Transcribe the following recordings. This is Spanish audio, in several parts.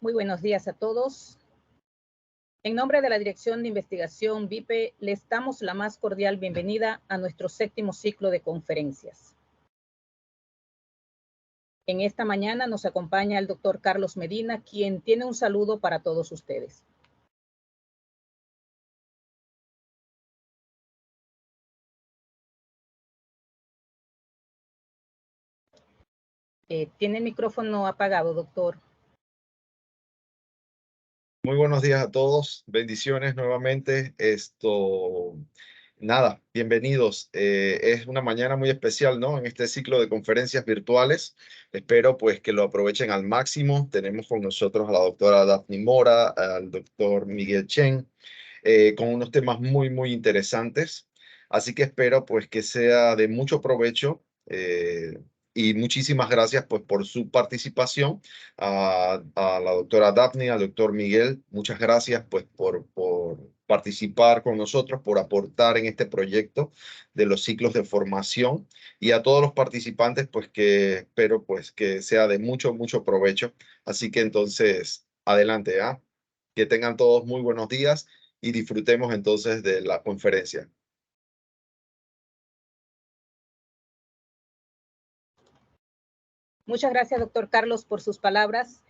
Muy buenos días a todos. En nombre de la Dirección de Investigación VIPE, les damos la más cordial bienvenida a nuestro 7º ciclo de conferencias. En esta mañana nos acompaña el doctor Carlos Medina, quien tiene un saludo para todos ustedes. Tiene el micrófono apagado, doctor. Muy buenos días a todos, bendiciones nuevamente. Nada, bienvenidos. Es una mañana muy especial, ¿no? En este ciclo de conferencias virtuales. Espero pues que lo aprovechen al máximo. Tenemos con nosotros a la doctora Daphne Mora, al doctor Miguel Chen, con unos temas muy interesantes. Así que espero pues que sea de mucho provecho. Y muchísimas gracias pues por su participación a la doctora Daphne, al doctor Miguel. Muchas gracias pues por participar con nosotros, por aportar en este proyecto de los ciclos de formación, y a todos los participantes pues que espero pues que sea de mucho provecho. Así que entonces adelante, que tengan todos muy buenos días y disfrutemos entonces de la conferencia. Muchas gracias, doctor Carlos, por sus palabras.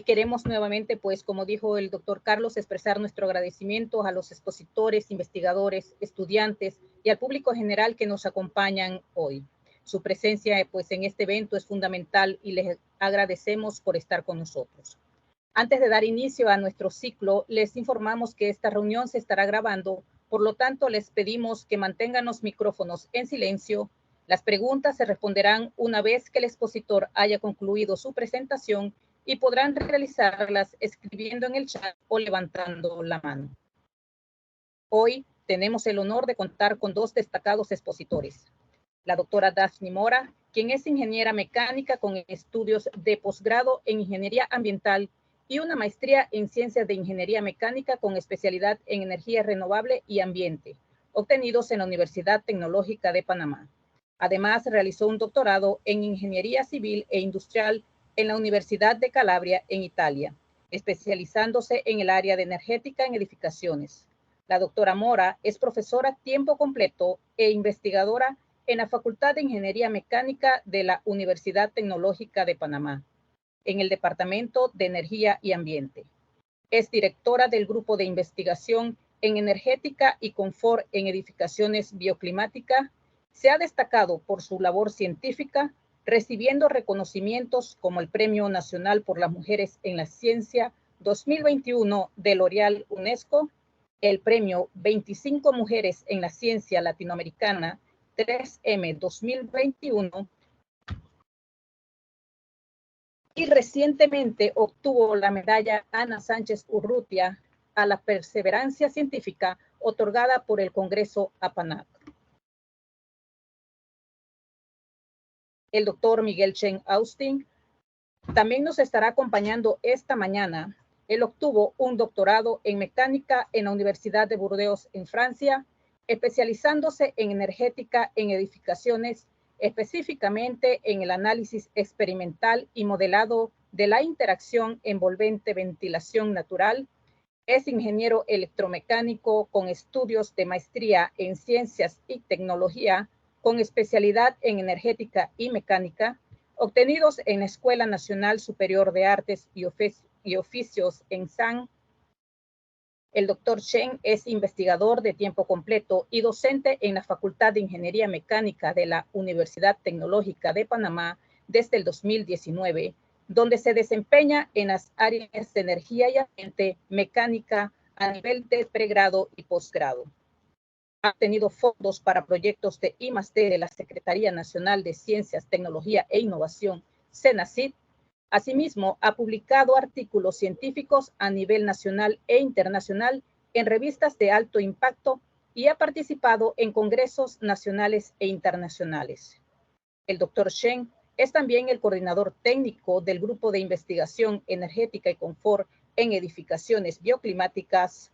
Queremos nuevamente, pues, como dijo el doctor Carlos, expresar nuestro agradecimiento a los expositores, investigadores, estudiantes y al público general que nos acompañan hoy. Su presencia, pues, en este evento es fundamental y les agradecemos por estar con nosotros. Antes de dar inicio a nuestro ciclo, les informamos que esta reunión se estará grabando, por lo tanto, les pedimos que mantengan los micrófonos en silencio. Las preguntas se responderán una vez que el expositor haya concluido su presentación y podrán realizarlas escribiendo en el chat o levantando la mano. Hoy tenemos el honor de contar con dos destacados expositores. La doctora Daphne Mora, quien es ingeniera mecánica con estudios de posgrado en ingeniería ambiental y una maestría en ciencias de ingeniería mecánica con especialidad en energía renovable y ambiente, obtenidos en la Universidad Tecnológica de Panamá. Además, realizó un doctorado en ingeniería civil e industrial en la Universidad de Calabria, en Italia, especializándose en el área de energética en edificaciones. La doctora Mora es profesora a tiempo completo e investigadora en la Facultad de Ingeniería Mecánica de la Universidad Tecnológica de Panamá, en el Departamento de Energía y Ambiente. Es directora del Grupo de Investigación en Energética y Confort en Edificaciones Bioclimática. Se ha destacado por su labor científica, recibiendo reconocimientos como el Premio Nacional por las Mujeres en la Ciencia 2021 de L'Oréal UNESCO, el Premio 25 Mujeres en la Ciencia Latinoamericana 3M 2021, y recientemente obtuvo la medalla Ana Sánchez Urrutia a la perseverancia científica otorgada por el Congreso APANAC. El doctor Miguel Chen Austin también nos estará acompañando esta mañana. Él obtuvo un doctorado en mecánica en la Universidad de Burdeos, en Francia, especializándose en energética en edificaciones, específicamente en el análisis experimental y modelado de la interacción envolvente ventilación natural. Es ingeniero electromecánico con estudios de maestría en ciencias y tecnología, con especialidad en energética y mecánica, obtenidos en la Escuela Nacional Superior de Artes y Oficios en San. El doctor Chen es investigador de tiempo completo y docente en la Facultad de Ingeniería Mecánica de la Universidad Tecnológica de Panamá desde el 2019, donde se desempeña en las áreas de energía y ambiente, mecánica a nivel de pregrado y posgrado. Ha tenido fondos para proyectos de I+D de la Secretaría Nacional de Ciencias, Tecnología e Innovación, CENACIT. Asimismo, ha publicado artículos científicos a nivel nacional e internacional en revistas de alto impacto y ha participado en congresos nacionales e internacionales. El doctor Chen es también el coordinador técnico del Grupo de Investigación Energética y Confort en Edificaciones Bioclimáticas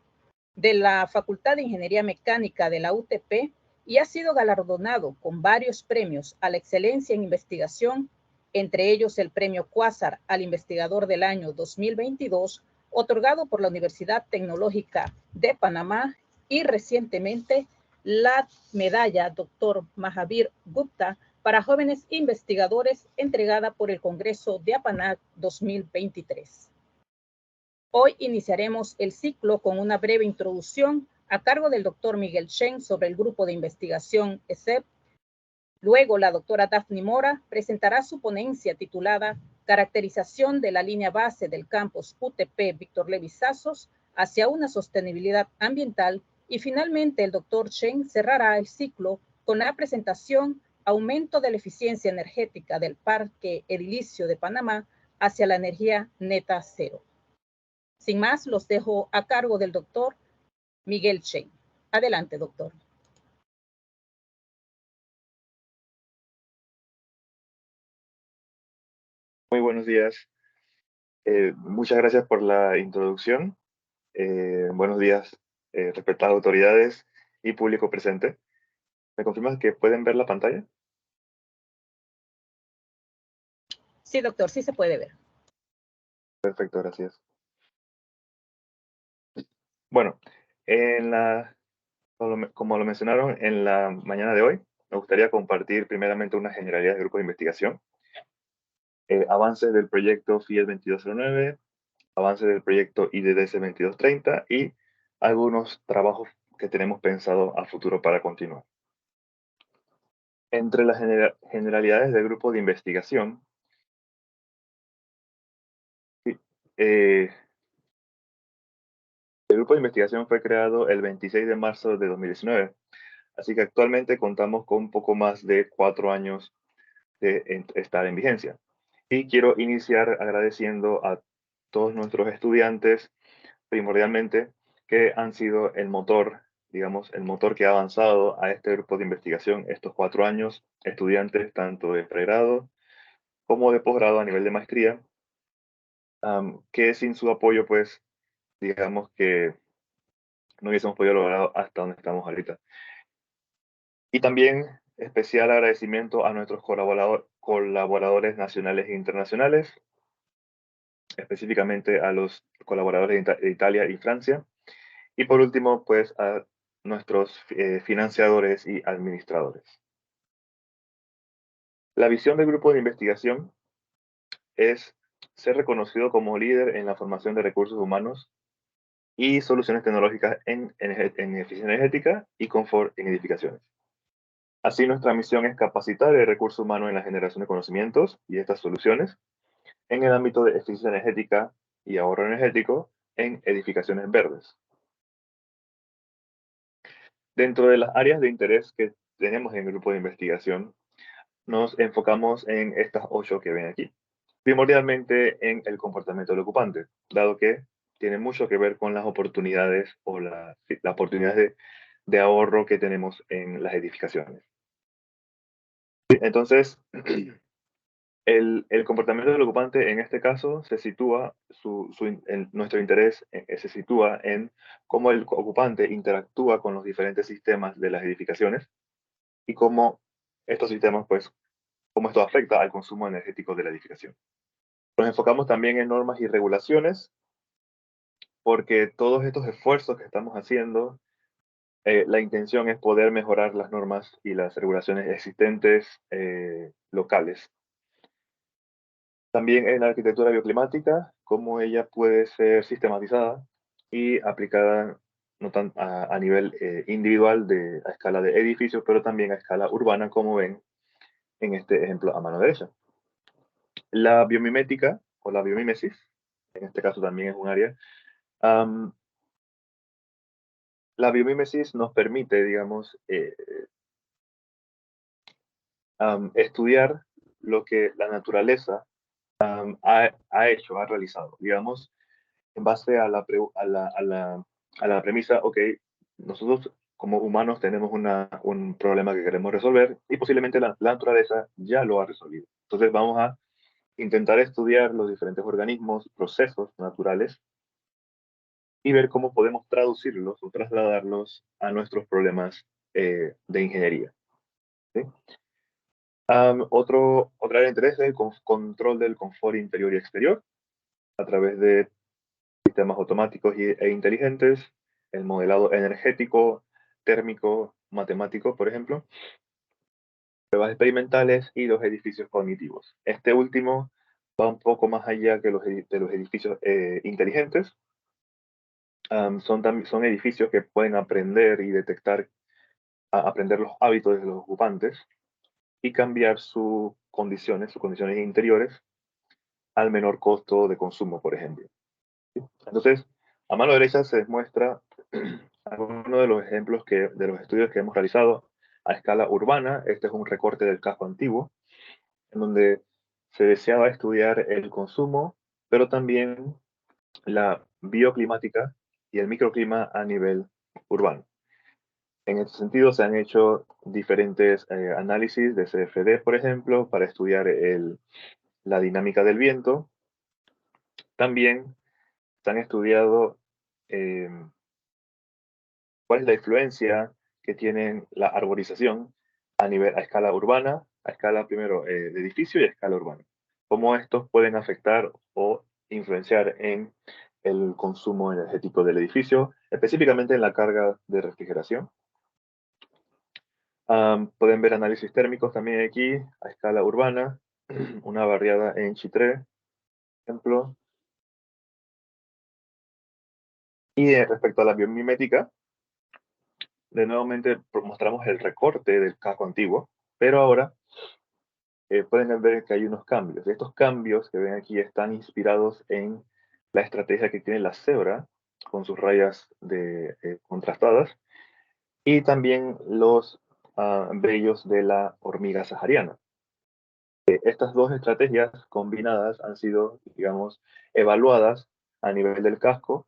de la Facultad de Ingeniería Mecánica de la UTP y ha sido galardonado con varios premios a la excelencia en investigación entre ellos el premio Quasar al investigador del año 2022, otorgado por la Universidad Tecnológica de Panamá, y recientemente la medalla Dr. Mahavir Gupta para jóvenes investigadores, entregada por el Congreso de APANAC 2023. Hoy iniciaremos el ciclo con una breve introducción a cargo del doctor Miguel Chen sobre el grupo de investigación ESEP. Luego, la doctora Daphne Mora presentará su ponencia titulada Caracterización de la línea base del campus UTP Víctor Levi Sazos hacia una sostenibilidad ambiental, y finalmente el doctor Chen cerrará el ciclo con la presentación Aumento de la eficiencia energética del Parque Edilicio de Panamá hacia la energía neta cero. Sin más, los dejo a cargo del doctor Miguel Chen. Adelante, doctor. Muy buenos días. Muchas gracias por la introducción. Buenos días, respetadas autoridades y público presente. ¿Me confirmas que pueden ver la pantalla? Sí, doctor, sí se puede ver. Perfecto, gracias. Bueno, como lo mencionaron en la mañana de hoy, me gustaría compartir primeramente unas generalidades del grupo de investigación, avances del proyecto FIES 2209, avances del proyecto IDDS 2230 y algunos trabajos que tenemos pensado a futuro para continuar. Entre las generalidades del grupo de investigación, el grupo de investigación fue creado el 26 de marzo de 2019, así que actualmente contamos con un poco más de 4 años de estar en vigencia. Y quiero iniciar agradeciendo a todos nuestros estudiantes, primordialmente, que han sido el motor, digamos, el motor que ha avanzado a este grupo de investigación estos 4 años, estudiantes tanto de pregrado como de posgrado a nivel de maestría, que sin su apoyo, pues, digamos que no hubiésemos podido lograr hasta donde estamos ahorita. Y también especial agradecimiento a nuestros colaboradores nacionales e internacionales, específicamente a los colaboradores de Italia y Francia. Y por último, pues, a nuestros financiadores y administradores. La visión del grupo de investigación es ser reconocido como líder en la formación de recursos humanos y soluciones tecnológicas en eficiencia energética y confort en edificaciones. Así, nuestra misión es capacitar el recurso humano en la generación de conocimientos y estas soluciones en el ámbito de eficiencia energética y ahorro energético en edificaciones verdes. Dentro de las áreas de interés que tenemos en el grupo de investigación, nos enfocamos en estas 8 que ven aquí. Primordialmente en el comportamiento del ocupante, dado que tiene mucho que ver con las oportunidades o las oportunidades de ahorro que tenemos en las edificaciones. Entonces, el comportamiento del ocupante en este caso se sitúa, nuestro interés se sitúa en cómo el ocupante interactúa con los diferentes sistemas de las edificaciones y cómo estos sistemas, pues, cómo esto afecta al consumo energético de la edificación. Nos enfocamos también en normas y regulaciones, porque todos estos esfuerzos que estamos haciendo, la intención es poder mejorar las normas y las regulaciones existentes locales. También en la arquitectura bioclimática, cómo ella puede ser sistematizada y aplicada no tan a nivel individual a escala de edificios, pero también a escala urbana, como ven en este ejemplo a mano derecha. La biomimética o la biomímesis, en este caso también es un área. La biomímesis nos permite, digamos, estudiar lo que la naturaleza ha hecho, ha realizado, digamos, en base a la premisa, ok, nosotros como humanos tenemos un problema que queremos resolver y posiblemente la naturaleza ya lo ha resolvido. Entonces vamos a intentar estudiar los diferentes organismos, procesos naturales y ver cómo podemos traducirlos o trasladarlos a nuestros problemas de ingeniería. ¿Sí? Otra área de interés es el control del confort interior y exterior a través de sistemas automáticos e inteligentes, el modelado energético, térmico, matemático, por ejemplo, pruebas experimentales y los edificios cognitivos. Este último va un poco más allá que de los edificios inteligentes. Son edificios que pueden aprender y detectar, aprender los hábitos de los ocupantes y cambiar sus condiciones interiores al menor costo de consumo, por ejemplo. Entonces, a mano derecha se muestra algunos de los ejemplos de los estudios que hemos realizado a escala urbana. Este es un recorte del casco antiguo, en donde se deseaba estudiar el consumo, pero también la bioclimática y el microclima a nivel urbano. En este sentido, se han hecho diferentes análisis de CFD, por ejemplo, para estudiar la dinámica del viento. También se han estudiado cuál es la influencia que tiene la arborización a escala urbana, a escala primero de edificio y a escala urbana. Cómo estos pueden afectar o influenciar en el consumo energético del edificio, específicamente en la carga de refrigeración. Pueden ver análisis térmicos también aquí a escala urbana, una barriada en Chitré, por ejemplo. Y respecto a la biomimética, de nuevamente mostramos el recorte del casco antiguo, pero ahora pueden ver que hay unos cambios. Estos cambios que ven aquí están inspirados en la estrategia que tiene la cebra con sus rayas contrastadas y también los vellos de la hormiga sahariana. Estas dos estrategias combinadas han sido, digamos, evaluadas a nivel del casco.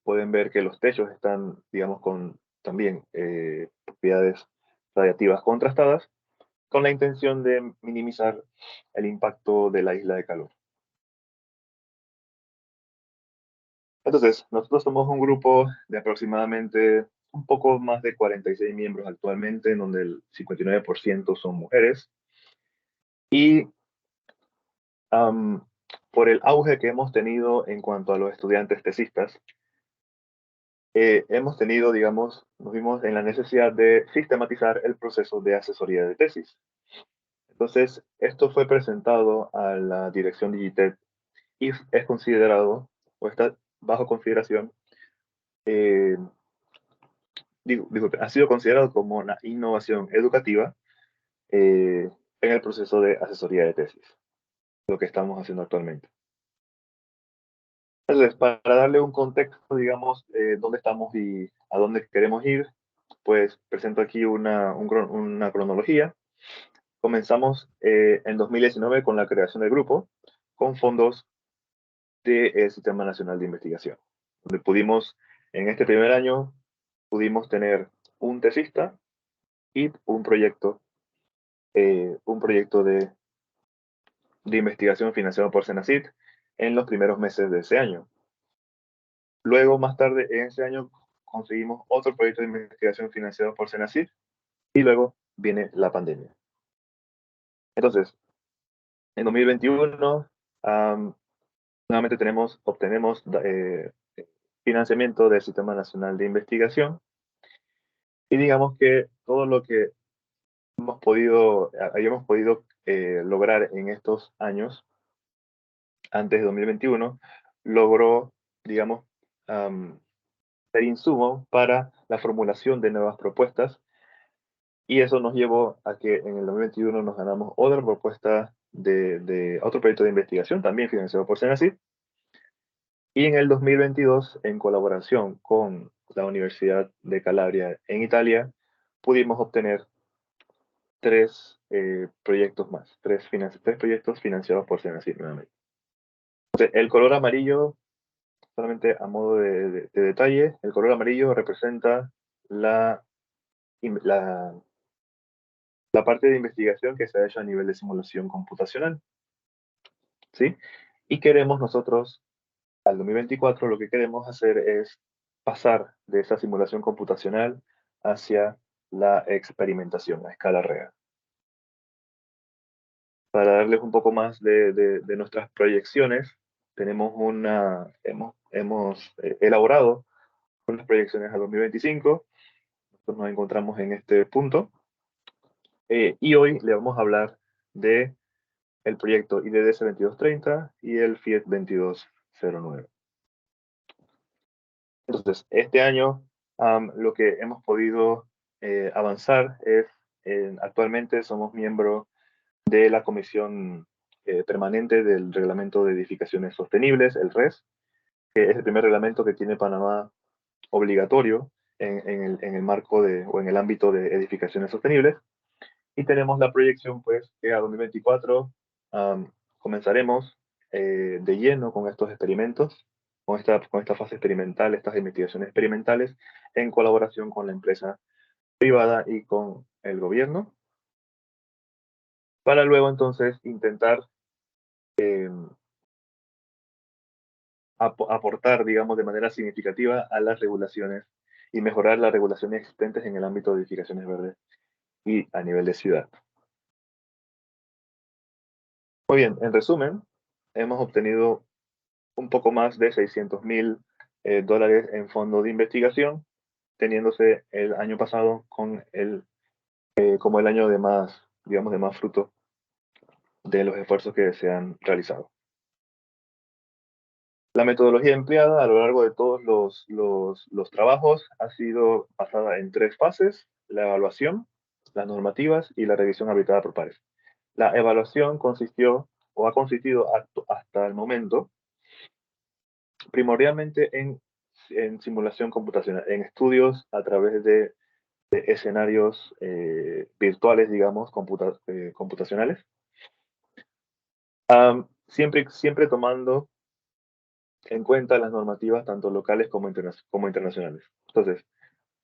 Pueden ver que los techos están, digamos, con también propiedades radiativas contrastadas, con la intención de minimizar el impacto de la isla de calor. Entonces, nosotros somos un grupo de aproximadamente un poco más de 46 miembros actualmente, en donde el 59% son mujeres. Y por el auge que hemos tenido en cuanto a los estudiantes tesistas, hemos tenido, digamos, nos vimos en la necesidad de sistematizar el proceso de asesoría de tesis. Entonces, esto fue presentado a la dirección Digitet y es considerado, o está bajo consideración, ha sido considerado como una innovación educativa en el proceso de asesoría de tesis, lo que estamos haciendo actualmente. Entonces, para darle un contexto, digamos, dónde estamos y a dónde queremos ir, pues presento aquí una cronología. Comenzamos en 2019 con la creación del grupo, con fondos del Sistema Nacional de Investigación, donde pudimos, en este primer año, pudimos tener un tesista y un proyecto de investigación financiado por Senacid en los primeros meses de ese año. Luego, más tarde, en ese año, conseguimos otro proyecto de investigación financiado por Senacid y luego viene la pandemia. Entonces, en 2021, nuevamente obtenemos financiamiento del Sistema Nacional de Investigación y digamos que todo lo que hayamos podido lograr en estos años, antes de 2021, logró, digamos, ser insumo para la formulación de nuevas propuestas y eso nos llevó a que en el 2021 nos ganamos otra propuesta de otro proyecto de investigación, también financiado por Senacid. Y en el 2022, en colaboración con la Universidad de Calabria en Italia, pudimos obtener tres proyectos más, tres proyectos financiados por Senacid nuevamente. Entonces, el color amarillo, solamente a modo de detalle, el color amarillo representa la parte de investigación que se ha hecho a nivel de simulación computacional, ¿sí? Y queremos nosotros, al 2024, lo que queremos hacer es pasar de esa simulación computacional hacia la experimentación a escala real. Para darles un poco más de nuestras proyecciones, hemos elaborado unas proyecciones a 2025. Nosotros nos encontramos en este punto. Y hoy le vamos a hablar de el proyecto IDDS 2230 y el FIET 2209. Entonces, este año lo que hemos podido avanzar es, actualmente somos miembro de la Comisión Permanente del Reglamento de Edificaciones Sostenibles, el RES, que es el primer reglamento que tiene Panamá obligatorio en el marco o en el ámbito de edificaciones sostenibles. Y tenemos la proyección, pues, que a 2024 comenzaremos de lleno con estos experimentos, con esta fase experimental, estas investigaciones experimentales, en colaboración con la empresa privada y con el gobierno, para luego entonces intentar aportar, digamos, de manera significativa a las regulaciones y mejorar las regulaciones existentes en el ámbito de edificaciones verdes y a nivel de ciudad. Muy bien, en resumen, hemos obtenido un poco más de $600,000 en fondo de investigación, teniéndose el año pasado como el año de más, digamos, de más fruto de los esfuerzos que se han realizado. La metodología empleada a lo largo de todos los trabajos ha sido basada en 3 fases: la evaluación, las normativas y la revisión arbitrada por pares. La evaluación consistió o ha consistido hasta el momento primordialmente en simulación computacional, en estudios a través de escenarios virtuales, digamos, computacionales, siempre tomando en cuenta las normativas tanto locales como internacionales. Entonces,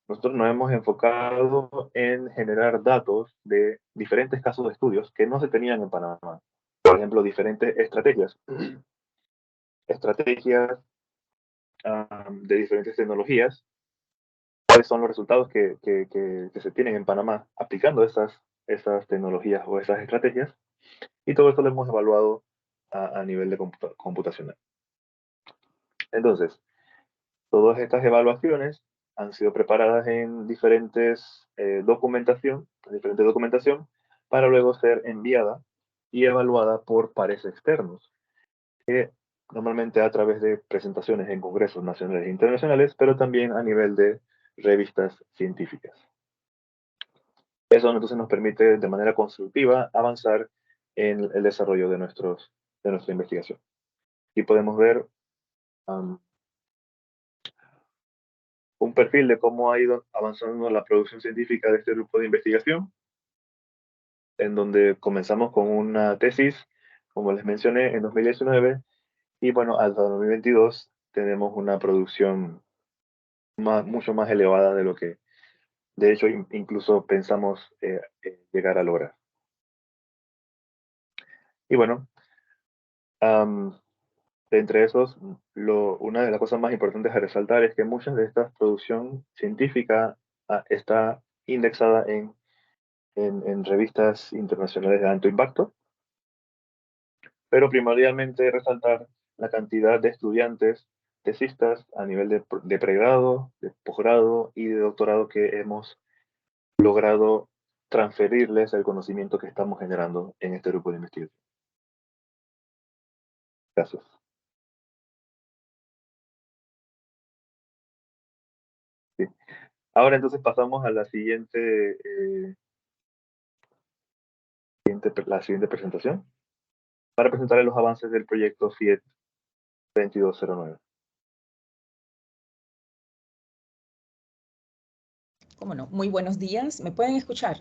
nosotros nos hemos enfocado en generar datos de diferentes casos de estudios que no se tenían en Panamá. Por ejemplo, diferentes estrategias de diferentes tecnologías, cuáles son los resultados que se tienen en Panamá aplicando esas tecnologías o esas estrategias, y todo esto lo hemos evaluado a nivel de computacional. Entonces, todas estas evaluaciones han sido preparadas en diferente documentación para luego ser enviada y evaluada por pares externos, que normalmente a través de presentaciones en congresos nacionales e internacionales, pero también a nivel de revistas científicas. Eso entonces nos permite de manera constructiva avanzar en el desarrollo de nuestra investigación. Y podemos ver un perfil de cómo ha ido avanzando la producción científica de este grupo de investigación, en donde comenzamos con una tesis, como les mencioné, en 2019, y bueno, hasta 2022 tenemos una producción mucho más elevada de lo que, de hecho, incluso pensamos llegar a lograr. Y bueno, entre esos, una de las cosas más importantes a resaltar es que mucha de esta producción científica está indexada en revistas internacionales de alto impacto, pero primordialmente resaltar la cantidad de estudiantes, tesistas a nivel de pregrado, de posgrado y de doctorado que hemos logrado transferirles el conocimiento que estamos generando en este grupo de investigación. Gracias. Sí. Ahora entonces pasamos a la siguiente presentación, para presentarles los avances del proyecto FIET 2209. ¿Cómo no? Muy buenos días. ¿Me pueden escuchar?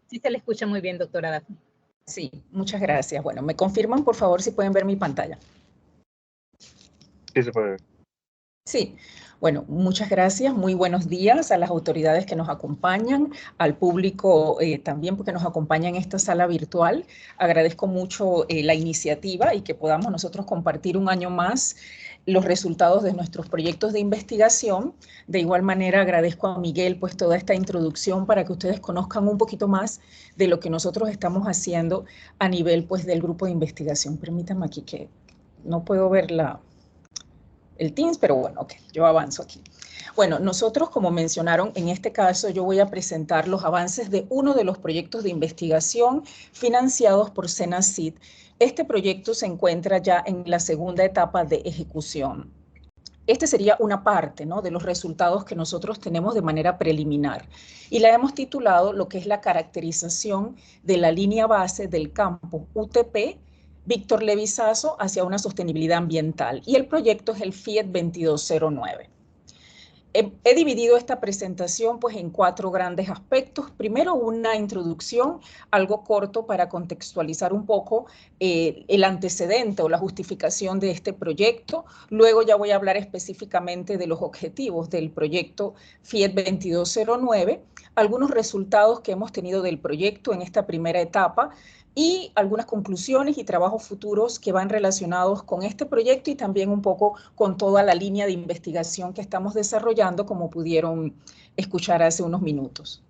Sí, se le escucha muy bien, doctora Daphne. Sí, muchas gracias. Bueno, ¿me confirman, por favor, si pueden ver mi pantalla? Sí, se puede ver. Sí, bueno, muchas gracias. Muy buenos días a las autoridades que nos acompañan, al público también porque nos acompaña en esta sala virtual. Agradezco mucho la iniciativa y que podamos nosotros compartir un año más los resultados de nuestros proyectos de investigación. De igual manera, agradezco a Miguel pues toda esta introducción para que ustedes conozcan un poquito más de lo que nosotros estamos haciendo a nivel pues del grupo de investigación. Permítanme aquí que no puedo ver el Teams, pero bueno, ok, yo avanzo aquí. Bueno, nosotros, como mencionaron, en este caso yo voy a presentar los avances de uno de los proyectos de investigación financiados por Senacid. Este proyecto se encuentra ya en la segunda etapa de ejecución. Este sería una parte, ¿no?, de los resultados que nosotros tenemos de manera preliminar. Y la hemos titulado lo que es la caracterización de la línea base del campo UTP Víctor Levizaso hacia una sostenibilidad ambiental. Y el proyecto es el FIET 2209. He dividido esta presentación pues en 4 grandes aspectos. Primero, una introducción, algo corto para contextualizar un poco el antecedente o la justificación de este proyecto. Luego ya voy a hablar específicamente de los objetivos del proyecto FIET 2209, algunos resultados que hemos tenido del proyecto en esta primera etapa, y algunas conclusiones y trabajos futuros que van relacionados con este proyecto y también un poco con toda la línea de investigación que estamos desarrollando, como pudieron escuchar hace unos minutos.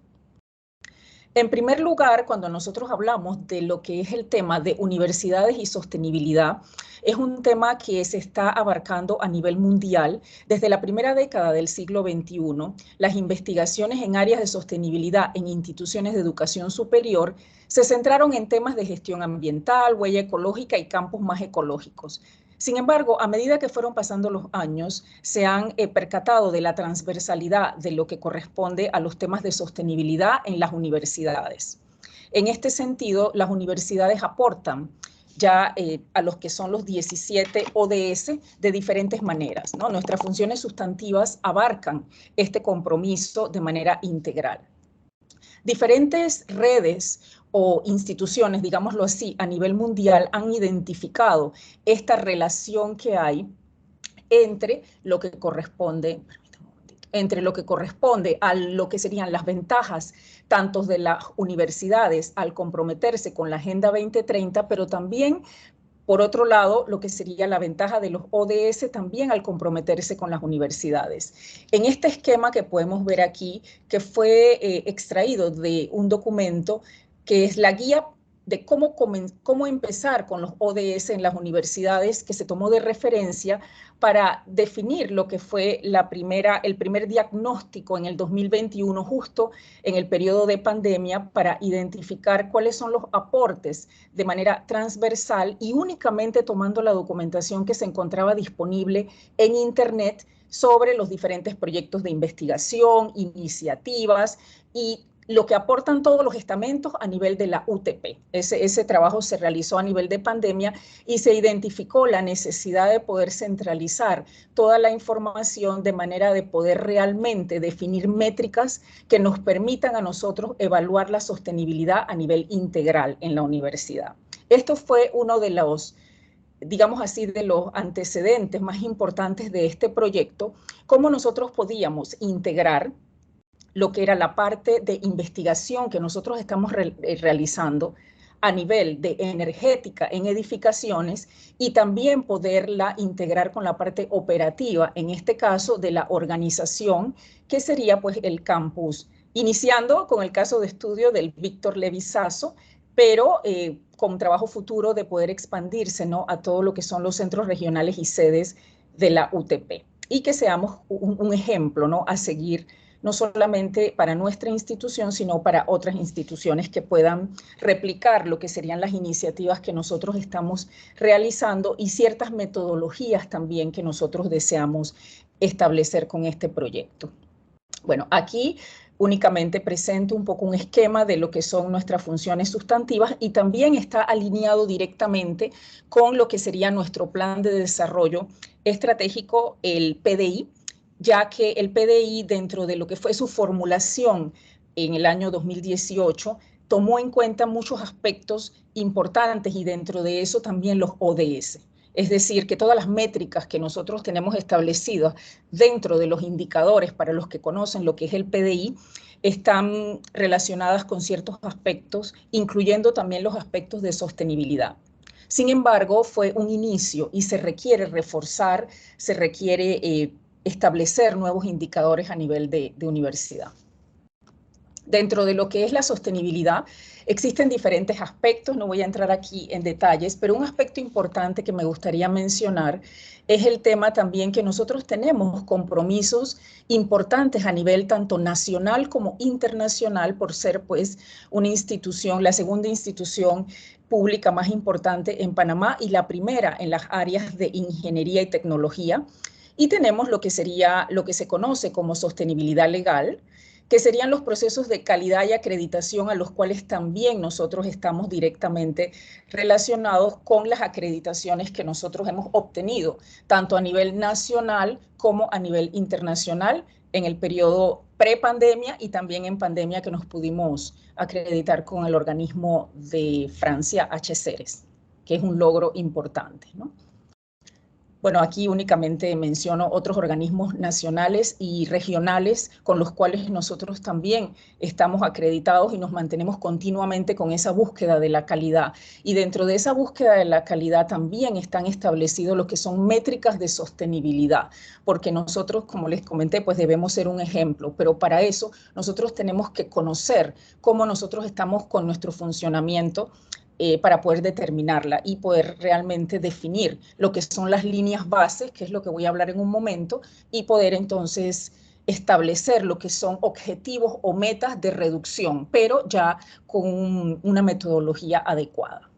En primer lugar, cuando nosotros hablamos de lo que es el tema de universidades y sostenibilidad, es un tema que se está abarcando a nivel mundial. Desde la primera década del siglo XXI, las investigaciones en áreas de sostenibilidad en instituciones de educación superior se centraron en temas de gestión ambiental, huella ecológica y campos más ecológicos. Sin embargo, a medida que fueron pasando los años, se han percatado de la transversalidad de lo que corresponde a los temas de sostenibilidad en las universidades. En este sentido, las universidades aportan ya a los que son los 17 ODS de diferentes maneras, ¿no? Nuestras funciones sustantivas abarcan este compromiso de manera integral. Diferentes redes o instituciones, digámoslo así, a nivel mundial han identificado esta relación que hay entre lo que corresponde, a lo que serían las ventajas tanto de las universidades al comprometerse con la Agenda 2030, pero también, por otro lado, lo que sería la ventaja de los ODS también al comprometerse con las universidades. En este esquema que podemos ver aquí, que fue extraído de un documento que es la guía de cómo empezar con los ODS en las universidades, que se tomó de referencia para definir lo que fue el primer diagnóstico en el 2021, justo en el periodo de pandemia, para identificar cuáles son los aportes de manera transversal y únicamente tomando la documentación que se encontraba disponible en Internet sobre los diferentes proyectos de investigación, iniciativas y lo que aportan todos los estamentos a nivel de la UTP. Ese trabajo se realizó a nivel de pandemia y se identificó la necesidad de poder centralizar toda la información de manera de poder realmente definir métricas que nos permitan a nosotros evaluar la sostenibilidad a nivel integral en la universidad. Esto fue uno de los, digamos así, de los antecedentes más importantes de este proyecto, cómo nosotros podíamos integrar lo que era la parte de investigación que nosotros estamos realizando a nivel de energética en edificaciones y también poderla integrar con la parte operativa, en este caso de la organización, que sería pues el campus, iniciando con el caso de estudio del Víctor Levizaso, pero con trabajo futuro de poder expandirse, ¿no?, a todo lo que son los centros regionales y sedes de la UTP, y que seamos un ejemplo, ¿no?, a seguir, no solamente para nuestra institución, sino para otras instituciones que puedan replicar lo que serían las iniciativas que nosotros estamos realizando y ciertas metodologías también que nosotros deseamos establecer con este proyecto. Bueno, aquí únicamente presento un poco un esquema de lo que son nuestras funciones sustantivas y también está alineado directamente con lo que sería nuestro plan de desarrollo estratégico, el PDI, ya que el PDI, dentro de lo que fue su formulación en el año 2018, tomó en cuenta muchos aspectos importantes y dentro de eso también los ODS. Es decir, que todas las métricas que nosotros tenemos establecidas dentro de los indicadores para los que conocen lo que es el PDI, están relacionadas con ciertos aspectos, incluyendo también los aspectos de sostenibilidad. Sin embargo, fue un inicio y se requiere reforzar, se requiere establecer nuevos indicadores a nivel de universidad. Dentro de lo que es la sostenibilidad, existen diferentes aspectos, no voy a entrar aquí en detalles, pero un aspecto importante que me gustaría mencionar es el tema también que nosotros tenemos compromisos importantes a nivel tanto nacional como internacional por ser pues una institución, la segunda institución pública más importante en Panamá y la primera en las áreas de ingeniería y tecnología. Y tenemos lo que sería lo que se conoce como sostenibilidad legal, que serían los procesos de calidad y acreditación a los cuales también nosotros estamos directamente relacionados con las acreditaciones que nosotros hemos obtenido, tanto a nivel nacional como a nivel internacional, en el periodo prepandemia y también en pandemia que nos pudimos acreditar con el organismo de Francia, HCERES, que es un logro importante, ¿no? Bueno, aquí únicamente menciono otros organismos nacionales y regionales con los cuales nosotros también estamos acreditados y nos mantenemos continuamente con esa búsqueda de la calidad. Y dentro de esa búsqueda de la calidad también están establecidos lo que son métricas de sostenibilidad, porque nosotros, como les comenté, pues debemos ser un ejemplo, pero para eso nosotros tenemos que conocer cómo nosotros estamos con nuestro funcionamiento para poder determinarla y poder realmente definir lo que son las líneas bases, que es lo que voy a hablar en un momento, y poder entonces establecer lo que son objetivos o metas de reducción, pero ya con una metodología adecuada.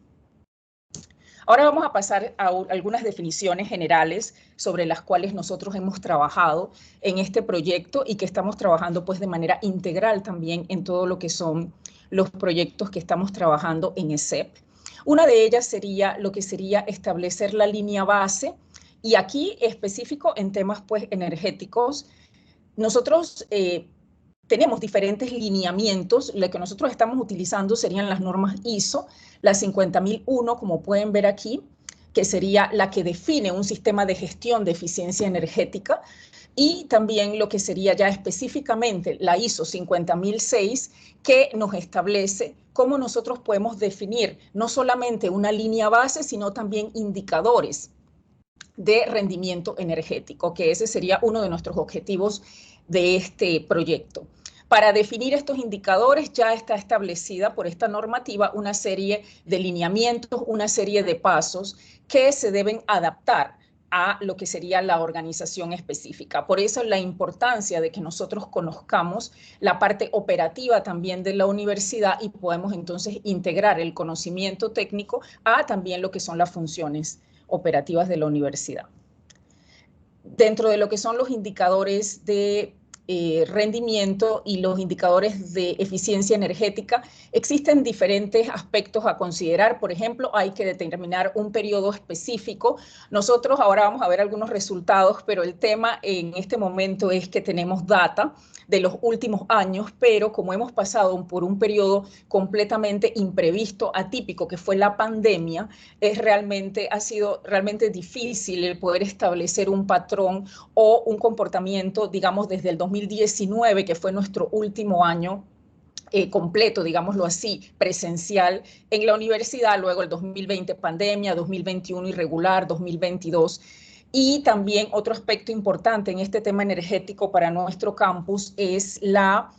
Ahora vamos a pasar a algunas definiciones generales sobre las cuales nosotros hemos trabajado en este proyecto y que estamos trabajando pues de manera integral también en todo lo que son los proyectos que estamos trabajando en ESEP. Una de ellas sería lo que sería establecer la línea base y aquí específico en temas pues energéticos. Nosotros tenemos diferentes lineamientos. Lo que nosotros estamos utilizando serían las normas ISO, la 50001, como pueden ver aquí, que sería la que define un sistema de gestión de eficiencia energética, y también lo que sería ya específicamente la ISO 50006, que nos establece cómo nosotros podemos definir no solamente una línea base, sino también indicadores de rendimiento energético, que ese sería uno de nuestros objetivos de este proyecto. Para definir estos indicadores ya está establecida por esta normativa una serie de lineamientos, una serie de pasos que se deben adaptar a lo que sería la organización específica. Por eso la importancia de que nosotros conozcamos la parte operativa también de la universidad y podemos entonces integrar el conocimiento técnico a también lo que son las funciones operativas de la universidad. Dentro de lo que son los indicadores de rendimiento y los indicadores de eficiencia energética, existen diferentes aspectos a considerar. Por ejemplo, hay que determinar un periodo específico. Nosotros ahora vamos a ver algunos resultados, pero el tema en este momento es que tenemos data de los últimos años, pero como hemos pasado por un periodo completamente imprevisto, atípico, que fue la pandemia, ha sido realmente difícil el poder establecer un patrón o un comportamiento, digamos, desde el 2019, que fue nuestro último año completo, digámoslo así, presencial en la universidad, luego el 2020 pandemia, 2021 irregular, 2022. Y también otro aspecto importante en este tema energético para nuestro campus es la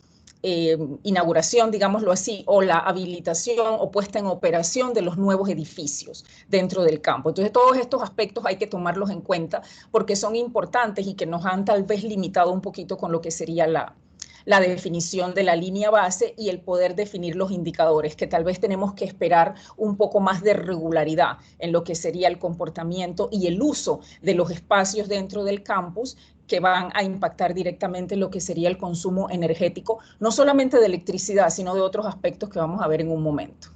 inauguración, digámoslo así, o la habilitación o puesta en operación de los nuevos edificios dentro del campo. Entonces, todos estos aspectos hay que tomarlos en cuenta porque son importantes y que nos han tal vez limitado un poquito con lo que sería la definición de la línea base y el poder definir los indicadores, que tal vez tenemos que esperar un poco más de regularidad en lo que sería el comportamiento y el uso de los espacios dentro del campus que van a impactar directamente lo que sería el consumo energético, no solamente de electricidad, sino de otros aspectos que vamos a ver en un momento,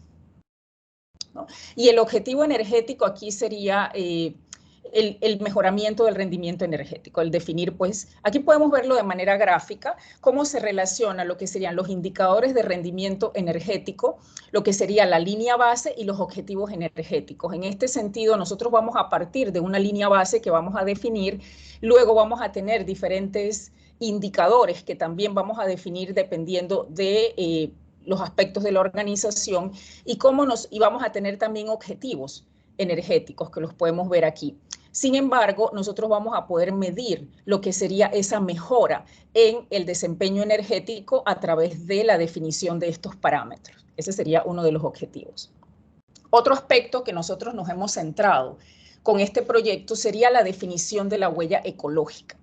¿no? Y el objetivo energético aquí sería el mejoramiento del rendimiento energético, el definir, pues, aquí podemos verlo de manera gráfica, cómo se relaciona lo que serían los indicadores de rendimiento energético, lo que sería la línea base y los objetivos energéticos. En este sentido, nosotros vamos a partir de una línea base que vamos a definir, luego vamos a tener diferentes indicadores que también vamos a definir dependiendo de los aspectos de la organización y vamos a tener también objetivos energéticos que los podemos ver aquí. Sin embargo, nosotros vamos a poder medir lo que sería esa mejora en el desempeño energético a través de la definición de estos parámetros. Ese sería uno de los objetivos. Otro aspecto que nosotros nos hemos centrado con este proyecto sería la definición de la huella ecológica.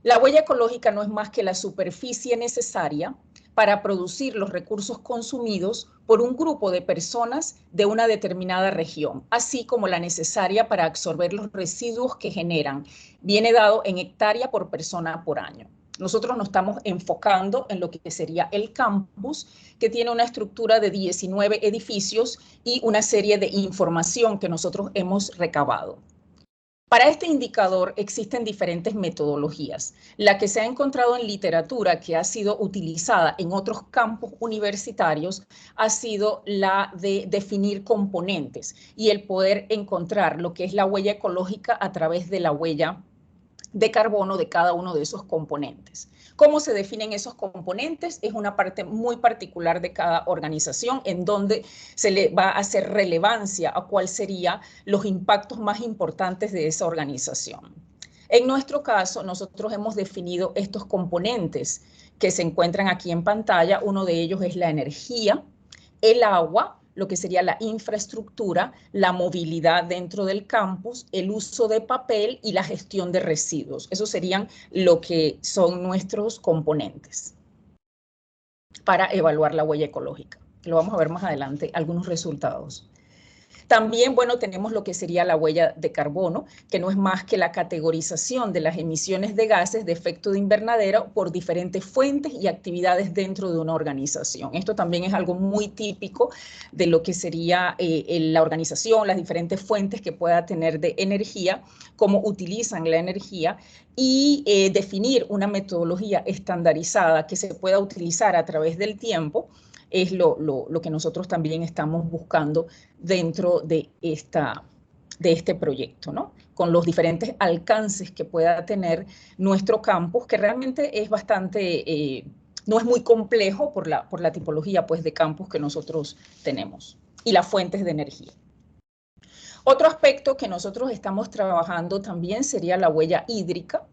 La huella ecológica no es más que la superficie necesaria para producir los recursos consumidos por un grupo de personas de una determinada región, así como la necesaria para absorber los residuos que generan. Viene dado en hectárea por persona por año. Nosotros nos estamos enfocando en lo que sería el campus, que tiene una estructura de 19 edificios y una serie de información que nosotros hemos recabado. Para este indicador existen diferentes metodologías. La que se ha encontrado en literatura que ha sido utilizada en otros campus universitarios ha sido la de definir componentes y el poder encontrar lo que es la huella ecológica a través de la huella de carbono de cada uno de esos componentes. ¿Cómo se definen esos componentes? Es una parte muy particular de cada organización en donde se le va a hacer relevancia a cuáles serían los impactos más importantes de esa organización. En nuestro caso, nosotros hemos definido estos componentes que se encuentran aquí en pantalla. Uno de ellos es la energía, el agua, lo que sería la infraestructura, la movilidad dentro del campus, el uso de papel y la gestión de residuos. Esos serían lo que son nuestros componentes para evaluar la huella ecológica. Lo vamos a ver más adelante, algunos resultados. También, bueno, tenemos lo que sería la huella de carbono, que no es más que la categorización de las emisiones de gases de efecto de invernadero por diferentes fuentes y actividades dentro de una organización. Esto también es algo muy típico de lo que sería la organización, las diferentes fuentes que pueda tener de energía, cómo utilizan la energía y definir una metodología estandarizada que se pueda utilizar a través del tiempo. Es lo que nosotros también estamos buscando dentro de este proyecto, ¿no? Con los diferentes alcances que pueda tener nuestro campus, que realmente es bastante, no es muy complejo por la tipología, pues, de campus que nosotros tenemos y las fuentes de energía. Otro aspecto que nosotros estamos trabajando también sería la huella hídrica,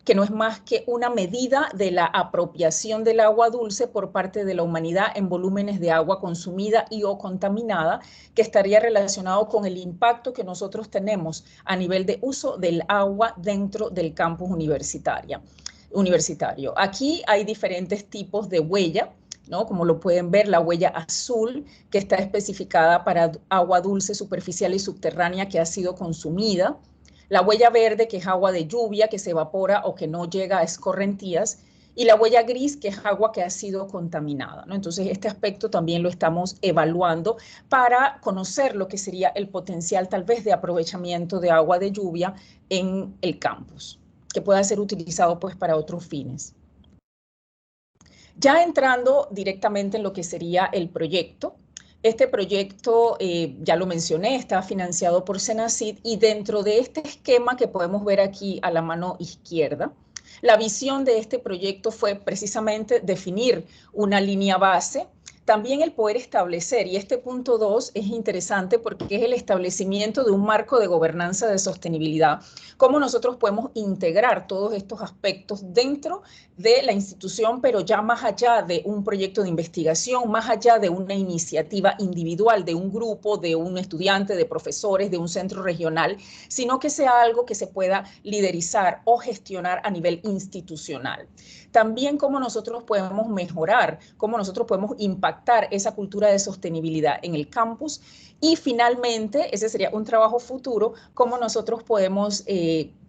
que no es más que una medida de la apropiación del agua dulce por parte de la humanidad en volúmenes de agua consumida y o contaminada, que estaría relacionado con el impacto que nosotros tenemos a nivel de uso del agua dentro del campus universitario. Aquí hay diferentes tipos de huella, ¿no? Como lo pueden ver, la huella azul, que está especificada para agua dulce superficial y subterránea que ha sido consumida. La huella verde, que es agua de lluvia, que se evapora o que no llega a escorrentías, y la huella gris, que es agua que ha sido contaminada, ¿no? Entonces, este aspecto también lo estamos evaluando para conocer lo que sería el potencial, tal vez, de aprovechamiento de agua de lluvia en el campus, que pueda ser utilizado, pues, para otros fines. Ya entrando directamente en lo que sería el proyecto, este proyecto, ya lo mencioné, está financiado por Senacid y dentro de este esquema que podemos ver aquí a la mano izquierda, la visión de este proyecto fue precisamente definir una línea base, también el poder establecer, y este punto 2 es interesante porque es el establecimiento de un marco de gobernanza de sostenibilidad, cómo nosotros podemos integrar todos estos aspectos dentro de la institución, pero ya más allá de un proyecto de investigación, más allá de una iniciativa individual de un grupo, de un estudiante, de profesores, de un centro regional, sino que sea algo que se pueda liderizar o gestionar a nivel institucional. También cómo nosotros podemos mejorar, cómo nosotros podemos impactar esa cultura de sostenibilidad en el campus. Y finalmente, ese sería un trabajo futuro, cómo nosotros podemos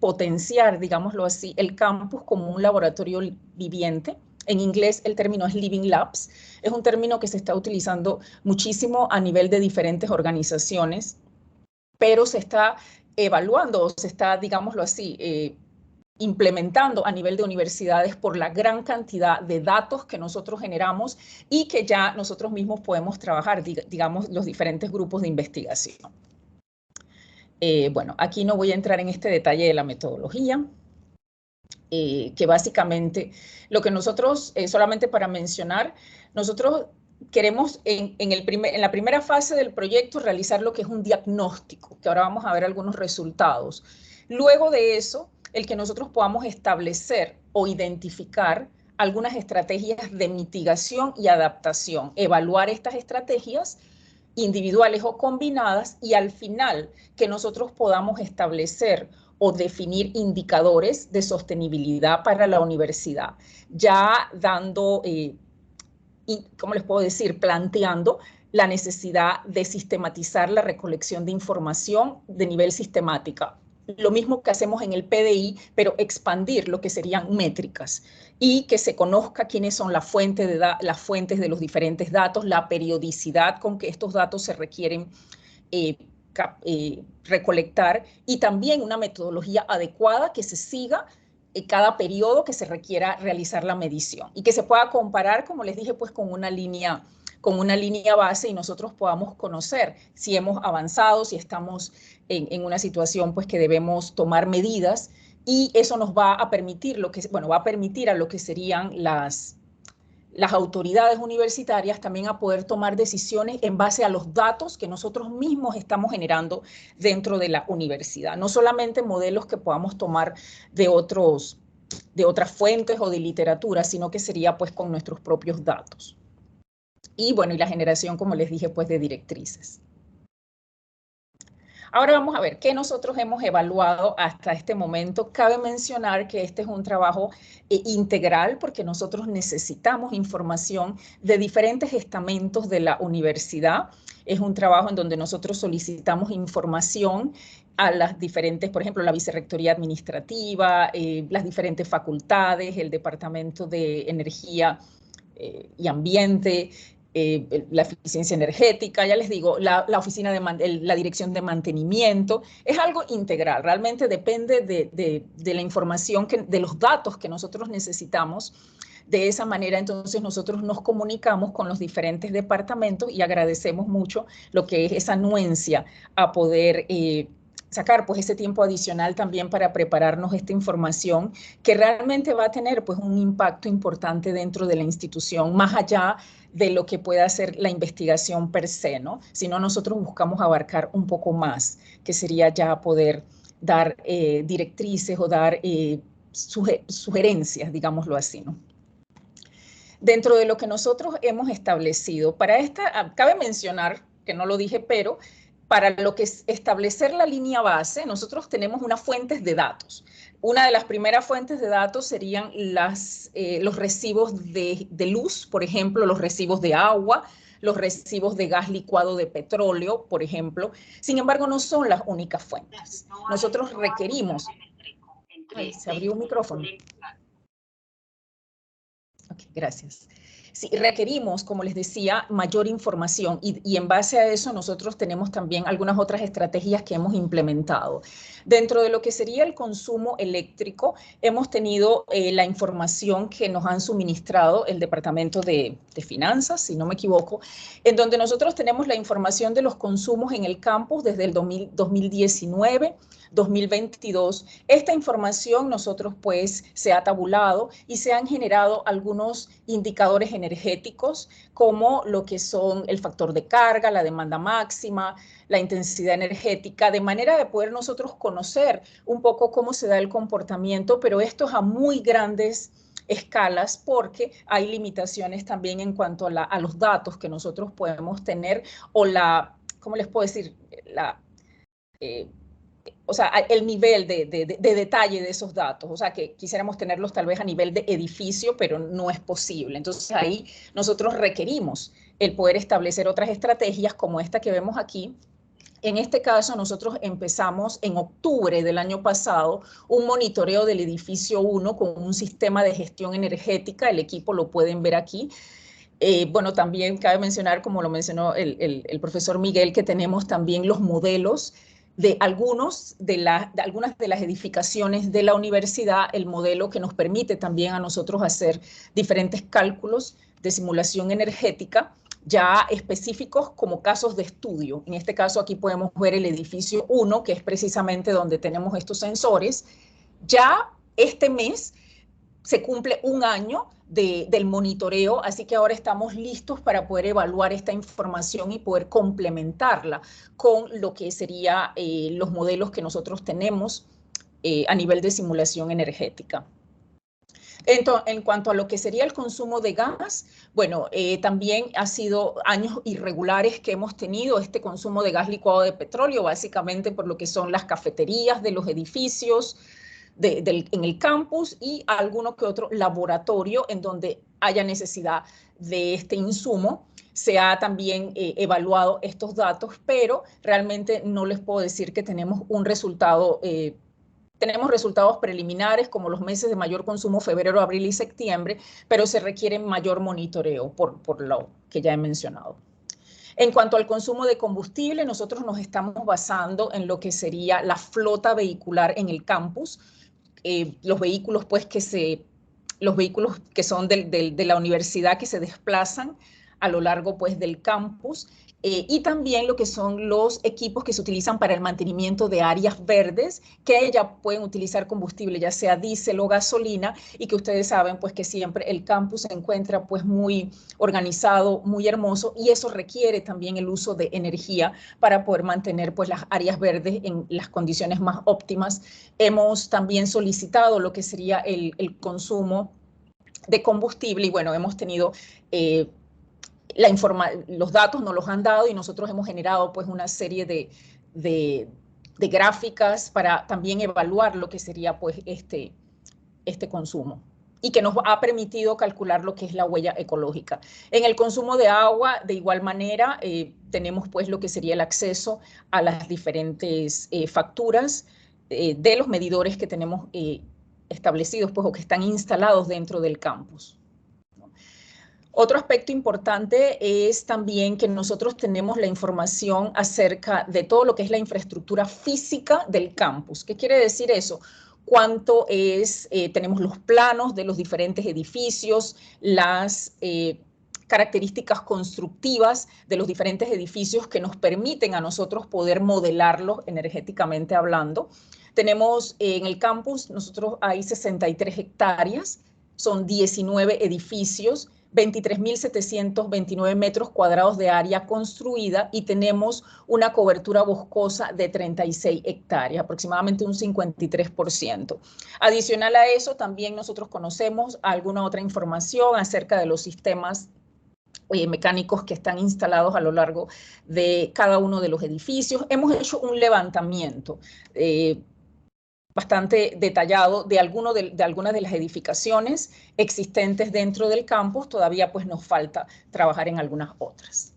potenciar, digámoslo así, el campus como un laboratorio viviente. En inglés el término es Living Labs. Es un término que se está utilizando muchísimo a nivel de diferentes organizaciones, pero se está evaluando, o se está, digámoslo así, implementando a nivel de universidades por la gran cantidad de datos que nosotros generamos y que ya nosotros mismos podemos trabajar, digamos, los diferentes grupos de investigación. Bueno, aquí no voy a entrar en este detalle de la metodología, que básicamente lo que nosotros, solamente para mencionar, nosotros queremos en la primera fase del proyecto realizar lo que es un diagnóstico, que ahora vamos a ver algunos resultados. Luego de eso, el que nosotros podamos establecer o identificar algunas estrategias de mitigación y adaptación, evaluar estas estrategias individuales o combinadas y al final que nosotros podamos establecer o definir indicadores de sostenibilidad para la universidad, ya dando, ¿cómo les puedo decir?, planteando la necesidad de sistematizar la recolección de información de nivel sistemática. Lo mismo que hacemos en el PDI, pero expandir lo que serían métricas y que se conozca quiénes son las fuentes de los diferentes datos, la periodicidad con que estos datos se requieren recolectar y también una metodología adecuada que se siga cada periodo que se requiera realizar la medición y que se pueda comparar, como les dije, pues con una línea base y nosotros podamos conocer si hemos avanzado, si estamos en una situación pues que debemos tomar medidas y eso nos va a permitir va a permitir a lo que serían las autoridades universitarias también a poder tomar decisiones en base a los datos que nosotros mismos estamos generando dentro de la universidad. No solamente modelos que podamos tomar de otras fuentes o de literatura, sino que sería pues con nuestros propios datos. Y bueno, y la generación, como les dije, pues de directrices. Ahora vamos a ver qué nosotros hemos evaluado hasta este momento. Cabe mencionar que este es un trabajo integral porque nosotros necesitamos información de diferentes estamentos de la universidad. Es un trabajo en donde nosotros solicitamos información a las diferentes, por ejemplo, la Vicerrectoría Administrativa, las diferentes facultades, el Departamento de Energía y Ambiente, la eficiencia energética, ya les digo, la oficina la dirección de mantenimiento, es algo integral, realmente depende de la información, de los datos que nosotros necesitamos. De esa manera, entonces, nosotros nos comunicamos con los diferentes departamentos y agradecemos mucho lo que es esa anuencia a poder sacar pues ese tiempo adicional también para prepararnos esta información que realmente va a tener pues un impacto importante dentro de la institución, más allá de lo que pueda ser la investigación per se, ¿no? Sino nosotros buscamos abarcar un poco más, que sería ya poder dar directrices o dar sugerencias, digámoslo así, ¿no? Dentro de lo que nosotros hemos establecido, para esta, cabe mencionar, que no lo dije, pero para lo que es establecer la línea base, nosotros tenemos unas fuentes de datos. Una de las primeras fuentes de datos serían los recibos de luz, por ejemplo, los recibos de agua, los recibos de gas licuado de petróleo, por ejemplo. Sin embargo, no son las únicas fuentes. Nosotros requerimos... Ay, se abrió un micrófono. Ok, gracias. Sí, requerimos, como les decía, mayor información y en base a eso nosotros tenemos también algunas otras estrategias que hemos implementado. Dentro de lo que sería el consumo eléctrico, hemos tenido la información que nos han suministrado el Departamento de Finanzas, si no me equivoco, en donde nosotros tenemos la información de los consumos en el campus desde el 2019, 2022. Esta información nosotros pues se ha tabulado y se han generado algunos indicadores energéticos como lo que son el factor de carga, la demanda máxima, la intensidad energética, de manera de poder nosotros conocer un poco cómo se da el comportamiento, pero esto es a muy grandes escalas porque hay limitaciones también en cuanto a los datos que nosotros podemos tener o ¿cómo les puedo decir? O sea, el nivel de detalle de esos datos, o sea, que quisiéramos tenerlos tal vez a nivel de edificio, pero no es posible. Entonces, ahí nosotros requerimos el poder establecer otras estrategias como esta que vemos aquí. En este caso, nosotros empezamos en octubre del año pasado un monitoreo del edificio 1 con un sistema de gestión energética, el equipo lo pueden ver aquí. Bueno, también cabe mencionar, como lo mencionó el profesor Miguel, que tenemos también los modelos de algunas de las edificaciones de la universidad, el modelo que nos permite también a nosotros hacer diferentes cálculos de simulación energética ya específicos como casos de estudio. En este caso aquí podemos ver el edificio 1, que es precisamente donde tenemos estos sensores. Ya este mes se cumple un año del monitoreo, así que ahora estamos listos para poder evaluar esta información y poder complementarla con lo que serían los modelos que nosotros tenemos a nivel de simulación energética. Entonces, en cuanto a lo que sería el consumo de gas, bueno, también ha sido años irregulares que hemos tenido este consumo de gas licuado de petróleo, básicamente por lo que son las cafeterías de los edificios, en el campus y alguno que otro laboratorio en donde haya necesidad de este insumo. Se ha también evaluado estos datos, pero realmente no les puedo decir que tenemos un resultado. Tenemos resultados preliminares como los meses de mayor consumo, febrero, abril y septiembre, pero se requiere mayor monitoreo por lo que ya he mencionado. En cuanto al consumo de combustible, nosotros nos estamos basando en lo que sería la flota vehicular en el campus. Los vehículos que son de la universidad que se desplazan a lo largo pues del campus, y también lo que son los equipos que se utilizan para el mantenimiento de áreas verdes, que ya pueden utilizar combustible, ya sea diésel o gasolina, y que ustedes saben pues que siempre el campus se encuentra pues muy organizado, muy hermoso, y eso requiere también el uso de energía para poder mantener pues las áreas verdes en las condiciones más óptimas. Hemos también solicitado lo que sería el consumo de combustible y bueno, hemos tenido los datos nos los han dado y nosotros hemos generado pues una serie de gráficas para también evaluar lo que sería pues este consumo y que nos ha permitido calcular lo que es la huella ecológica. En el consumo de agua, de igual manera, tenemos pues lo que sería el acceso a las diferentes facturas de los medidores que tenemos establecidos pues, o que están instalados dentro del campus. Otro aspecto importante es también que nosotros tenemos la información acerca de todo lo que es la infraestructura física del campus. ¿Qué quiere decir eso? Cuánto es, tenemos los planos de los diferentes edificios, las características constructivas de los diferentes edificios que nos permiten a nosotros poder modelarlos energéticamente hablando. Tenemos en el campus, nosotros hay 63 hectáreas, son 19 edificios, 23.729 metros cuadrados de área construida y tenemos una cobertura boscosa de 36 hectáreas, aproximadamente un 53%. Adicional a eso, también nosotros conocemos alguna otra información acerca de los sistemas mecánicos que están instalados a lo largo de cada uno de los edificios. Hemos hecho un levantamiento bastante detallado de algunas de las edificaciones existentes dentro del campus. Todavía pues nos falta trabajar en algunas otras.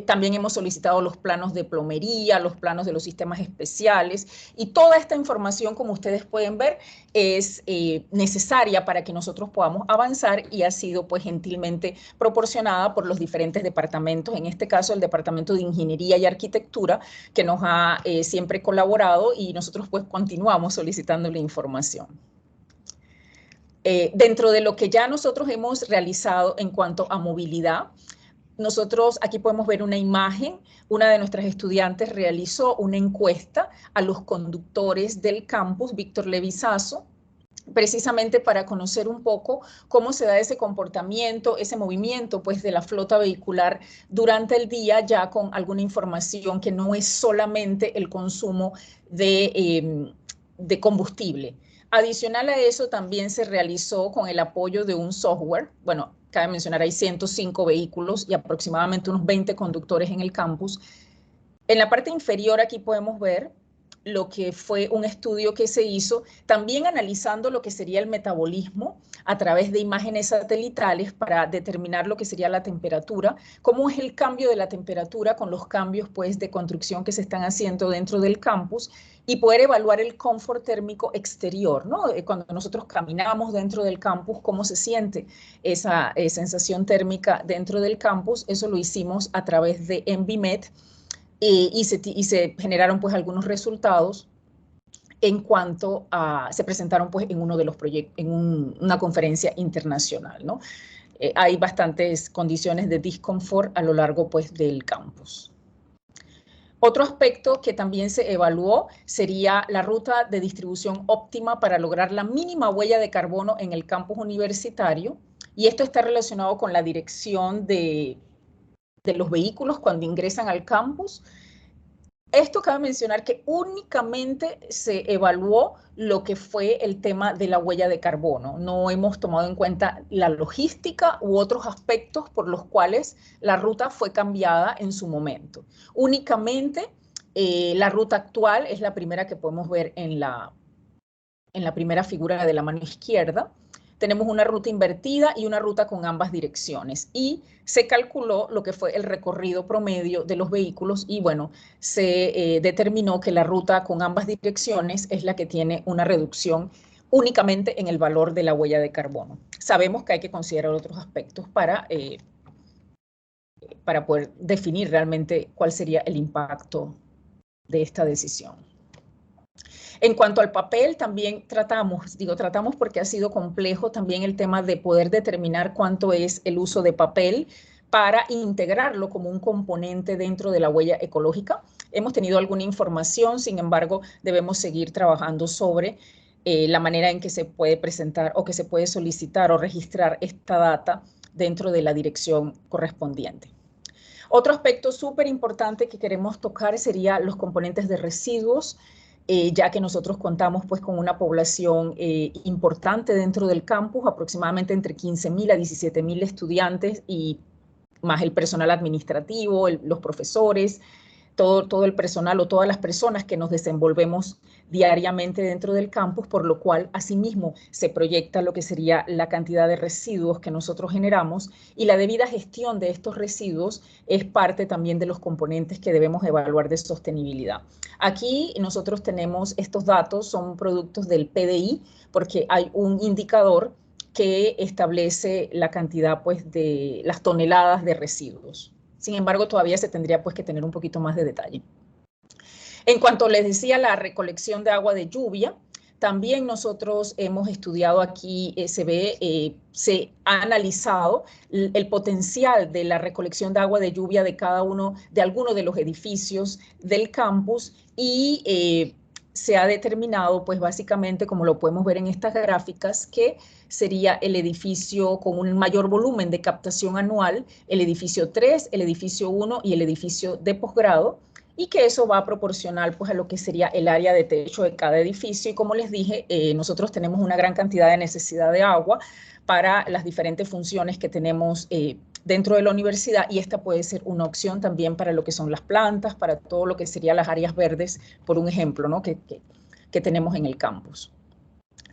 También hemos solicitado los planos de plomería, los planos de los sistemas especiales y toda esta información, como ustedes pueden ver, es necesaria para que nosotros podamos avanzar y ha sido pues gentilmente proporcionada por los diferentes departamentos, en este caso el Departamento de Ingeniería y Arquitectura, que nos ha siempre colaborado y nosotros pues continuamos solicitando la información. Dentro de lo que ya nosotros hemos realizado en cuanto a movilidad, nosotros aquí podemos ver una imagen. Una de nuestras estudiantes realizó una encuesta a los conductores del campus, Víctor Levizazo, precisamente para conocer un poco cómo se da ese comportamiento, ese movimiento pues, de la flota vehicular durante el día, ya con alguna información que no es solamente el consumo de combustible. Adicional a eso, también se realizó con el apoyo de un software. Bueno, cabe mencionar, hay 105 vehículos y aproximadamente unos 20 conductores en el campus. En la parte inferior aquí podemos ver lo que fue un estudio que se hizo, también analizando lo que sería el metabolismo a través de imágenes satelitales para determinar lo que sería la temperatura, cómo es el cambio de la temperatura con los cambios pues, de construcción que se están haciendo dentro del campus y poder evaluar el confort térmico exterior, ¿no? Cuando nosotros caminamos dentro del campus, cómo se siente esa sensación térmica dentro del campus. Eso lo hicimos a través de Envimet. y se generaron pues algunos resultados en cuanto a, se presentaron pues en uno de los proyectos, en una conferencia internacional, ¿no? Hay bastantes condiciones de disconfort a lo largo pues del campus. Otro aspecto que también se evaluó sería la ruta de distribución óptima para lograr la mínima huella de carbono en el campus universitario, y esto está relacionado con la dirección de los vehículos cuando ingresan al campus. Esto cabe mencionar que únicamente se evaluó lo que fue el tema de la huella de carbono. No hemos tomado en cuenta la logística u otros aspectos por los cuales la ruta fue cambiada en su momento. Únicamente la ruta actual es la primera que podemos ver en la primera figura de la mano izquierda. Tenemos una ruta invertida y una ruta con ambas direcciones, y se calculó lo que fue el recorrido promedio de los vehículos, y bueno, se determinó que la ruta con ambas direcciones es la que tiene una reducción únicamente en el valor de la huella de carbono. Sabemos que hay que considerar otros aspectos para poder definir realmente cuál sería el impacto de esta decisión. En cuanto al papel, también tratamos porque ha sido complejo también el tema de poder determinar cuánto es el uso de papel para integrarlo como un componente dentro de la huella ecológica. Hemos tenido alguna información, sin embargo, debemos seguir trabajando sobre la manera en que se puede presentar o que se puede solicitar o registrar esta data dentro de la dirección correspondiente. Otro aspecto súper importante que queremos tocar sería los componentes de residuos, ya que nosotros contamos pues con una población importante dentro del campus, aproximadamente entre 15.000 a 17.000 estudiantes, y más el personal administrativo, los profesores, todo el personal o todas las personas que nos desenvolvemos diariamente dentro del campus, por lo cual asimismo se proyecta lo que sería la cantidad de residuos que nosotros generamos, y la debida gestión de estos residuos es parte también de los componentes que debemos evaluar de sostenibilidad. Aquí nosotros tenemos estos datos, son productos del PDI, porque hay un indicador que establece la cantidad pues de las toneladas de residuos. Sin embargo, todavía se tendría pues que tener un poquito más de detalle. En cuanto les decía, la recolección de agua de lluvia, también nosotros hemos estudiado aquí, se ha analizado el potencial de la recolección de agua de lluvia de alguno de los edificios del campus, y se ha determinado, pues básicamente, como lo podemos ver en estas gráficas, que sería el edificio con un mayor volumen de captación anual, el edificio 3, el edificio 1 y el edificio de posgrado, y que eso va a proporcionar pues a lo que sería el área de techo de cada edificio. Y como les dije, nosotros tenemos una gran cantidad de necesidad de agua para las diferentes funciones que tenemos dentro de la universidad, y esta puede ser una opción también para lo que son las plantas, para todo lo que serían las áreas verdes, por un ejemplo, ¿no? que tenemos en el campus.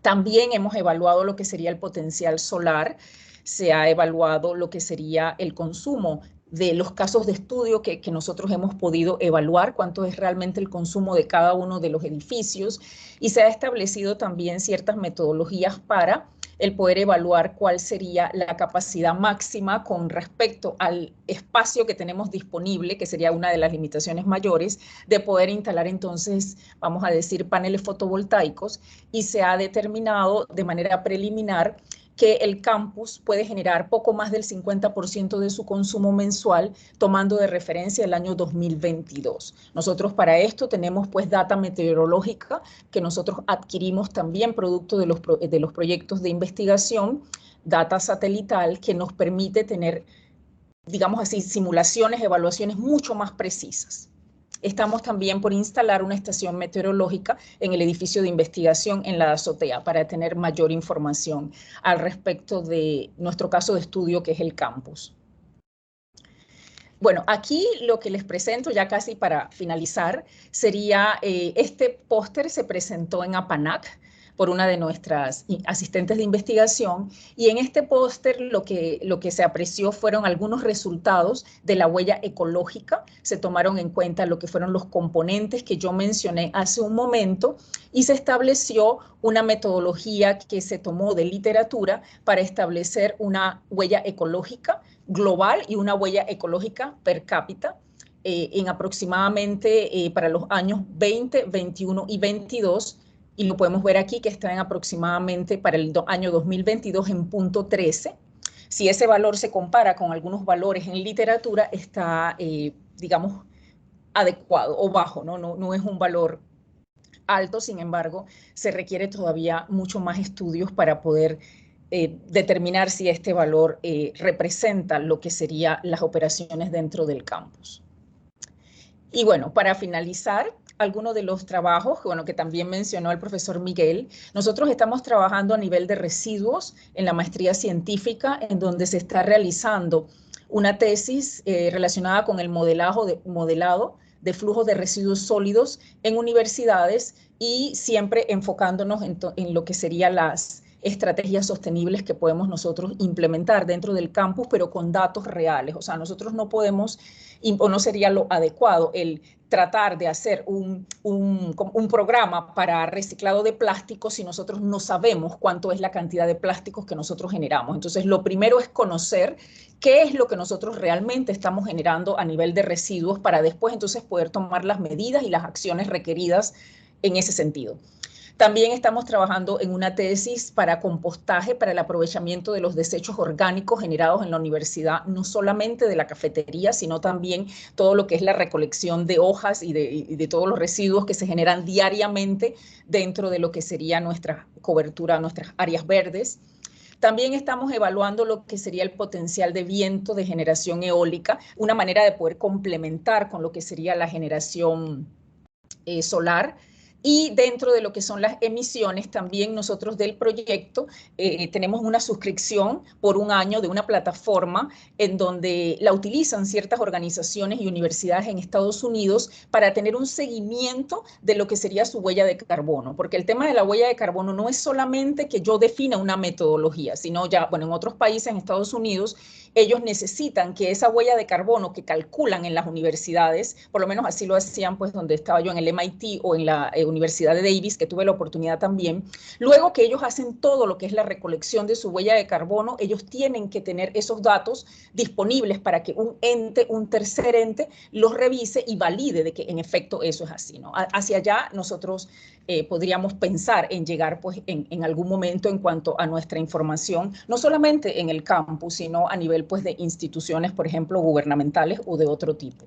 También hemos evaluado lo que sería el potencial solar, se ha evaluado lo que sería el consumo de los casos de estudio que nosotros hemos podido evaluar, cuánto es realmente el consumo de cada uno de los edificios, y se ha establecido también ciertas metodologías para el poder evaluar cuál sería la capacidad máxima con respecto al espacio que tenemos disponible, que sería una de las limitaciones mayores, de poder instalar entonces, vamos a decir, paneles fotovoltaicos, y se ha determinado de manera preliminar que el campus puede generar poco más del 50% de su consumo mensual, tomando de referencia el año 2022. Nosotros para esto tenemos pues data meteorológica que nosotros adquirimos también producto de los proyectos de investigación, data satelital que nos permite tener, digamos así, simulaciones, evaluaciones mucho más precisas. Estamos también por instalar una estación meteorológica en el edificio de investigación en la azotea para tener mayor información al respecto de nuestro caso de estudio, que es el campus. Bueno, aquí lo que les presento ya casi para finalizar sería este póster. Se presentó en APANAC por una de nuestras asistentes de investigación, y en este póster lo que se apreció fueron algunos resultados de la huella ecológica. Se tomaron en cuenta lo que fueron los componentes que yo mencioné hace un momento, y se estableció una metodología que se tomó de literatura para establecer una huella ecológica global y una huella ecológica per cápita, en aproximadamente para los años 20, 21 y 22, y lo podemos ver aquí que está en aproximadamente para el año 2022 en punto 13. Si ese valor se compara con algunos valores en literatura, está, digamos, adecuado o bajo, no es un valor alto. Sin embargo, se requiere todavía mucho más estudios para poder determinar si este valor representa lo que serían las operaciones dentro del campus. Y bueno, para finalizar, algunos de los trabajos, bueno, que también mencionó el profesor Miguel, nosotros estamos trabajando a nivel de residuos en la maestría científica, en donde se está realizando una tesis relacionada con el modelado de flujos de residuos sólidos en universidades, y siempre enfocándonos en lo que serían las estrategias sostenibles que podemos nosotros implementar dentro del campus, pero con datos reales. O sea, nosotros no podemos, o no sería lo adecuado el tratar de hacer un programa para reciclado de plásticos si nosotros no sabemos cuánto es la cantidad de plásticos que nosotros generamos. Entonces, lo primero es conocer qué es lo que nosotros realmente estamos generando a nivel de residuos, para después entonces poder tomar las medidas y las acciones requeridas en ese sentido. También estamos trabajando en una tesis para compostaje, para el aprovechamiento de los desechos orgánicos generados en la universidad, no solamente de la cafetería, sino también todo lo que es la recolección de hojas y de todos los residuos que se generan diariamente dentro de lo que sería nuestra cobertura, nuestras áreas verdes. También estamos evaluando lo que sería el potencial de viento de generación eólica, una manera de poder complementar con lo que sería la generación solar. Y dentro de lo que son las emisiones, también nosotros del proyecto tenemos una suscripción por un año de una plataforma en donde la utilizan ciertas organizaciones y universidades en Estados Unidos para tener un seguimiento de lo que sería su huella de carbono, porque el tema de la huella de carbono no es solamente que yo defina una metodología, sino ya, bueno, en otros países, en Estados Unidos, ellos necesitan que esa huella de carbono que calculan en las universidades, por lo menos así lo hacían pues donde estaba yo en el MIT o en la Universidad de Davis, que tuve la oportunidad también, luego que ellos hacen todo lo que es la recolección de su huella de carbono, ellos tienen que tener esos datos disponibles para que un ente, un tercer ente, los revise y valide de que en efecto eso es así, ¿no? Hacia allá nosotros podríamos pensar en llegar pues en algún momento en cuanto a nuestra información, no solamente en el campus, sino a nivel pues de instituciones, por ejemplo, gubernamentales o de otro tipo.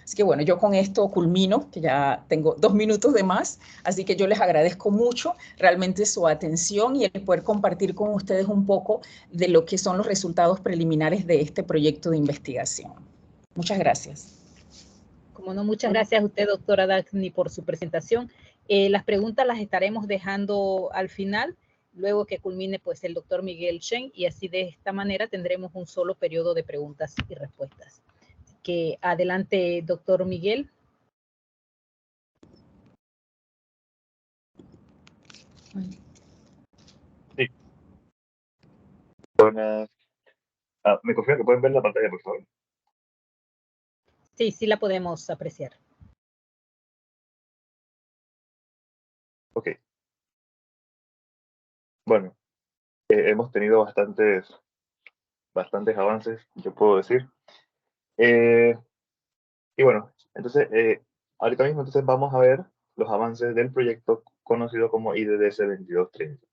Así que bueno, yo con esto culmino, que ya tengo 2 minutos de más, así que yo les agradezco mucho realmente su atención y el poder compartir con ustedes un poco de lo que son los resultados preliminares de este proyecto de investigación. Muchas gracias. Como no, muchas gracias a usted, doctora Daphne, por su presentación. Las preguntas las estaremos dejando al final, luego que culmine pues el doctor Miguel Shen, y así de esta manera tendremos un solo periodo de preguntas y respuestas. Así que adelante, doctor Miguel. Sí. Buenas. ¿Me confirman que pueden ver la pantalla, por favor? Sí, sí la podemos apreciar. Ok. Bueno, hemos tenido bastantes avances, yo puedo decir. Y bueno, entonces, ahorita mismo entonces vamos a ver los avances del proyecto conocido como IDDS 2230.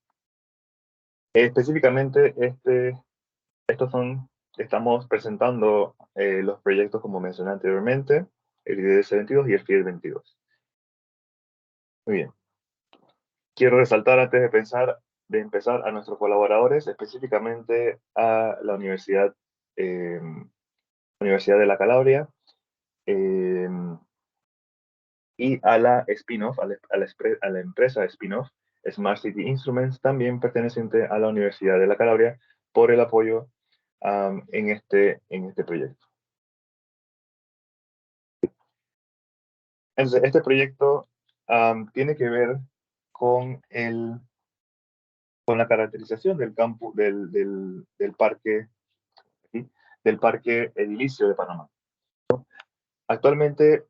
Específicamente, estamos presentando los proyectos como mencioné anteriormente, el IDDS 22 y el FIEL 22. Muy bien. Quiero resaltar antes de empezar a nuestros colaboradores, específicamente a la Universidad de la Calabria y a la spin-off, a la empresa spin-off, Smart City Instruments, también perteneciente a la Universidad de la Calabria, por el apoyo en este proyecto. Entonces, este proyecto tiene que ver con la caracterización del campus, del parque, ¿sí? Del parque edilicio de Panamá. Actualmente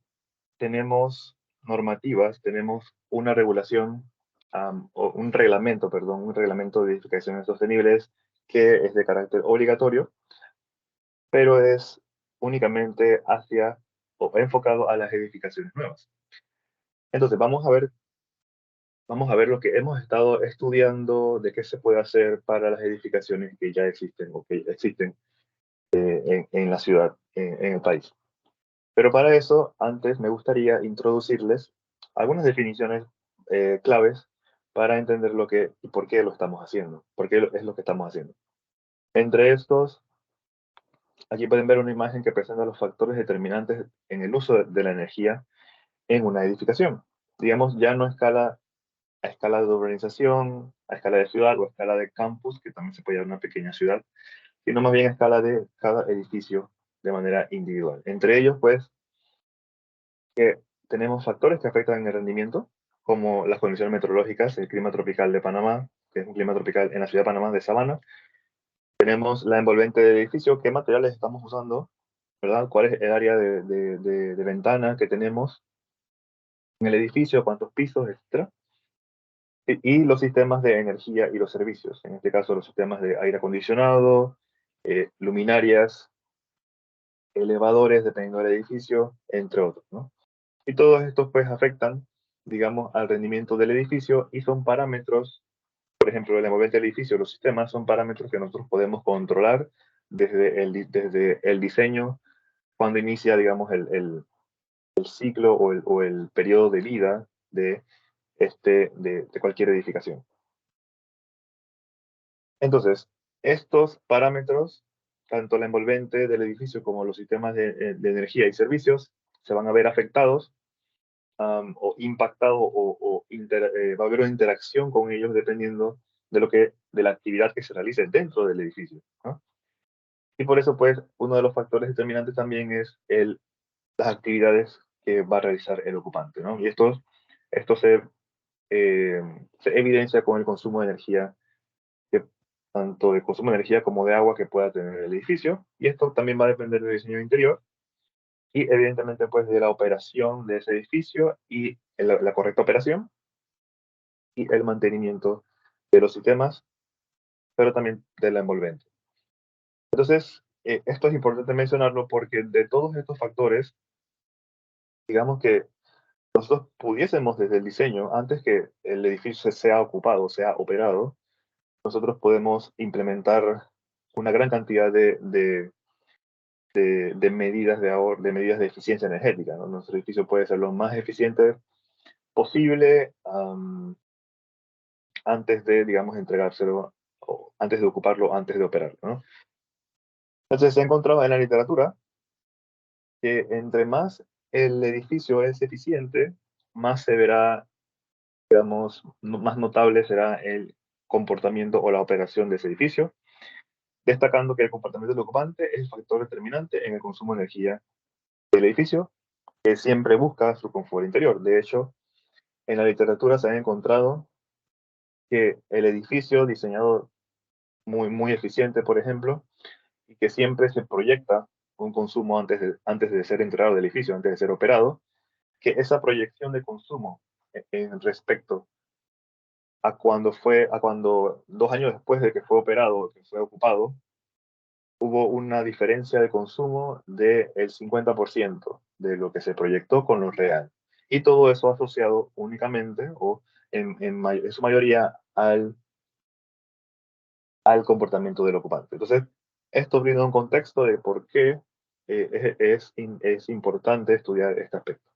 tenemos normativas, tenemos una regulación, o un reglamento de edificaciones sostenibles que es de carácter obligatorio, pero es únicamente hacia o enfocado a las edificaciones nuevas. Entonces, vamos a ver lo que hemos estado estudiando, de qué se puede hacer para las edificaciones que ya existen o que existen en la ciudad, en el país. Pero para eso, antes me gustaría introducirles algunas definiciones claves para entender lo que y por qué lo estamos haciendo, por qué es lo que estamos haciendo. Entre estos, aquí pueden ver una imagen que presenta los factores determinantes en el uso de la energía en una edificación. Digamos, ya no a escala de urbanización, a escala de ciudad o a escala de campus, que también se puede llamar una pequeña ciudad, sino más bien a escala de cada edificio de manera individual. Entre ellos, pues, que tenemos factores que afectan el rendimiento, como las condiciones meteorológicas, el clima tropical de Panamá, que es un clima tropical en la ciudad de Panamá de sabana. Tenemos la envolvente del edificio, qué materiales estamos usando, ¿verdad? ¿Cuál es el área de ventana que tenemos en el edificio, cuántos pisos, etcétera? Y los sistemas de energía y los servicios, en este caso los sistemas de aire acondicionado, luminarias, elevadores, dependiendo del edificio, entre otros, ¿no? Y todos estos pues afectan, digamos, al rendimiento del edificio y son parámetros, por ejemplo, el envolvente del edificio, los sistemas son parámetros que nosotros podemos controlar desde el diseño, cuando inicia, digamos, el ciclo o el periodo de vida de cualquier edificación. Entonces, estos parámetros, tanto la envolvente del edificio como los sistemas de energía y servicios, se van a ver afectados o impactados va a haber una interacción con ellos dependiendo de la actividad que se realice dentro del edificio, ¿no? Y por eso, pues, uno de los factores determinantes también es las actividades que va a realizar el ocupante, ¿no? Y esto se evidencia con el consumo de energía, tanto de consumo de energía como de agua que pueda tener el edificio, y esto también va a depender del diseño interior, y evidentemente pues de la operación de ese edificio y la correcta operación y el mantenimiento de los sistemas, pero también de la envolvente. Entonces, esto es importante mencionarlo porque de todos estos factores, digamos que nosotros pudiésemos desde el diseño, antes que el edificio sea ocupado, sea operado, nosotros podemos implementar una gran cantidad de medidas de ahorro, de medidas de eficiencia energética, ¿no? Nuestro edificio puede ser lo más eficiente posible antes de, digamos, entregárselo, o antes de ocuparlo, antes de operarlo, ¿no? Entonces se ha encontrado en la literatura que entre más el edificio es eficiente, más se verá, digamos, más notable será el comportamiento o la operación de ese edificio, destacando que el comportamiento del ocupante es el factor determinante en el consumo de energía del edificio, que siempre busca su confort interior. De hecho, en la literatura se ha encontrado que el edificio diseñado muy eficiente, por ejemplo, y que siempre se proyecta un consumo antes de ser entregado del edificio, antes de ser operado, que esa proyección de consumo en respecto a cuando 2 años después de que fue operado, que fue ocupado, hubo una diferencia de consumo del 50% de lo que se proyectó con lo real. Y todo eso asociado únicamente o en su mayoría al comportamiento del ocupante. Entonces, esto brinda un contexto de por qué es importante estudiar este aspecto.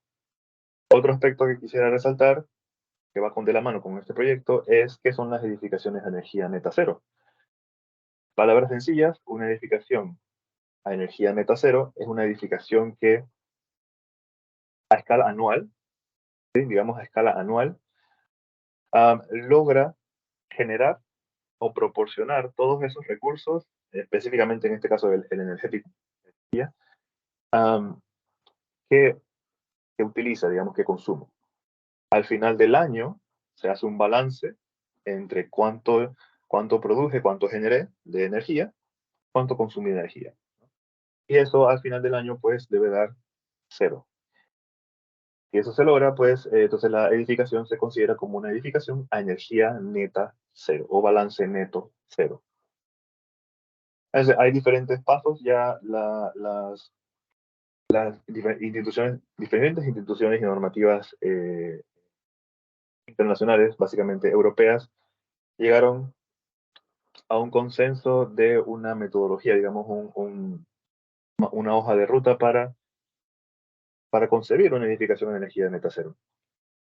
Otro aspecto que quisiera resaltar, que va de la mano con este proyecto, es qué son las edificaciones de energía neta cero. Palabras sencillas, una edificación a energía neta cero es una edificación que a escala anual, ¿sí? Digamos a escala anual, logra generar o proporcionar todos esos recursos, específicamente en este caso el energético, que utiliza, digamos, que consume. Al final del año se hace un balance entre cuánto produje, cuánto generé de energía, cuánto consumí de energía. Y eso al final del año pues debe dar 0. Si eso se logra, pues entonces la edificación se considera como una edificación a energía neta 0 o balance neto 0. Entonces, hay diferentes pasos, ya las las diferentes instituciones y normativas internacionales, básicamente europeas, llegaron a un consenso de una metodología, digamos, una hoja de ruta para concebir una edificación de energía neta cero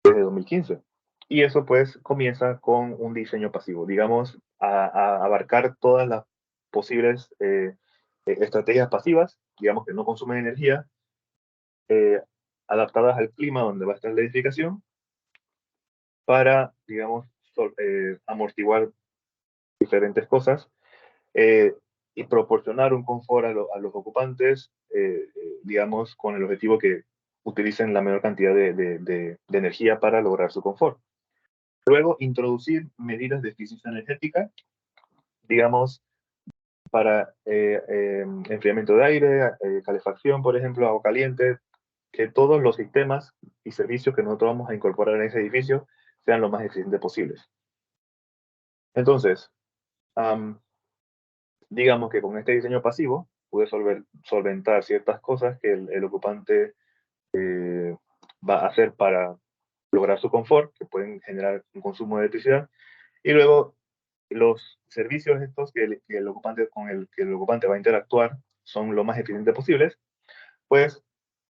desde 2015. Y eso pues comienza con un diseño pasivo, digamos, a abarcar todas las posibles estrategias pasivas, digamos, que no consumen energía, adaptadas al clima donde va a estar la edificación, para, digamos, amortiguar diferentes cosas y proporcionar un confort a los ocupantes, digamos, con el objetivo que utilicen la menor cantidad de energía para lograr su confort. Luego, introducir medidas de eficiencia energética, digamos, para enfriamiento de aire, calefacción, por ejemplo, agua caliente, que todos los sistemas y servicios que nosotros vamos a incorporar en ese edificio sean lo más eficientes posibles. Entonces, digamos que con este diseño pasivo pude solventar ciertas cosas que el ocupante va a hacer para lograr su confort, que pueden generar un consumo de electricidad, y luego los servicios estos el ocupante, con el que el ocupante va a interactuar son lo más eficientes posibles, pues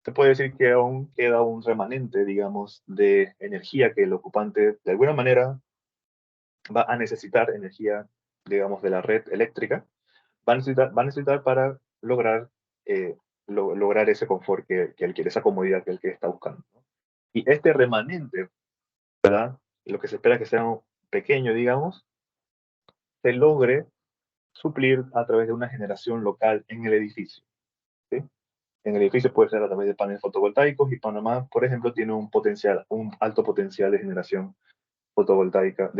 se puede decir que aún queda un remanente, digamos, de energía que el ocupante de alguna manera va a necesitar, energía, digamos, de la red eléctrica, va a necesitar para lograr, lograr ese confort que él quiere, esa comodidad que él está buscando, ¿no? Y este remanente, ¿verdad? Lo que se espera que sea pequeño, digamos, se logre suplir a través de una generación local en el edificio, ¿sí? En el edificio puede ser a través de paneles fotovoltaicos, y Panamá, por ejemplo, tiene un alto potencial de generación fotovoltaica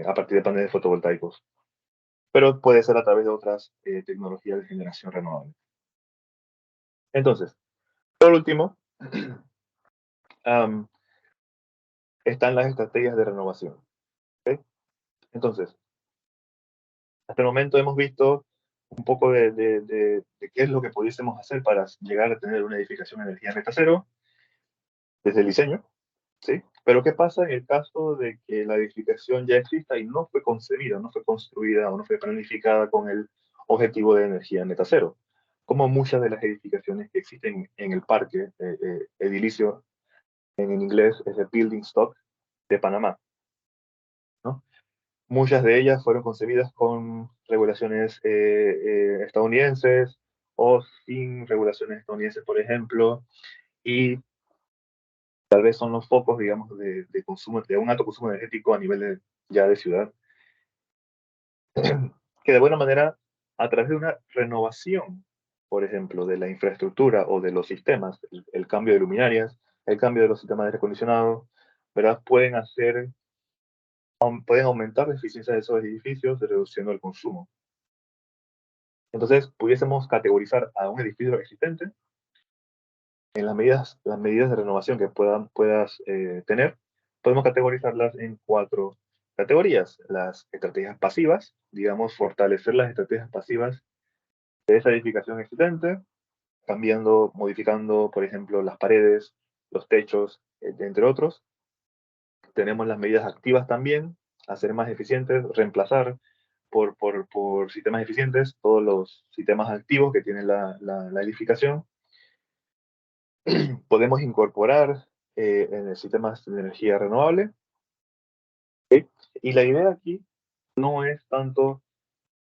a partir de paneles fotovoltaicos. Pero puede ser a través de otras tecnologías de generación renovable. Entonces, por último, están las estrategias de renovación, ¿okay? Entonces, hasta el momento hemos visto un poco de qué es lo que pudiésemos hacer para llegar a tener una edificación de energía neta cero desde el diseño, ¿sí? Pero ¿qué pasa en el caso de que la edificación ya exista y no fue concebida, no fue construida o no fue planificada con el objetivo de energía neta cero? Como muchas de las edificaciones que existen en el parque edilicio, en inglés es el building stock de Panamá, ¿no? Muchas de ellas fueron concebidas con regulaciones estadounidenses o sin regulaciones estadounidenses, por ejemplo, y tal vez son los focos, digamos, de consumo, de un alto consumo energético a nivel ya de ciudad, que de buena manera, a través de una renovación, por ejemplo, de la infraestructura o de los sistemas, el cambio de luminarias, el cambio de los sistemas de aire acondicionado, ¿verdad? Pueden aumentar la eficiencia de esos edificios, reduciendo el consumo. Entonces, pudiésemos categorizar a un edificio existente en las medidas de renovación que puedas tener. Podemos categorizarlas en 4 categorías. Las estrategias pasivas, digamos, fortalecer las estrategias pasivas de esa edificación existente, cambiando, modificando, por ejemplo, las paredes, los techos, entre otros. Tenemos las medidas activas también, hacer más eficientes, reemplazar por sistemas eficientes todos los sistemas activos que tiene la edificación. Podemos incorporar en el sistemas de energía renovable. ¿Sí? Y la idea aquí no es tanto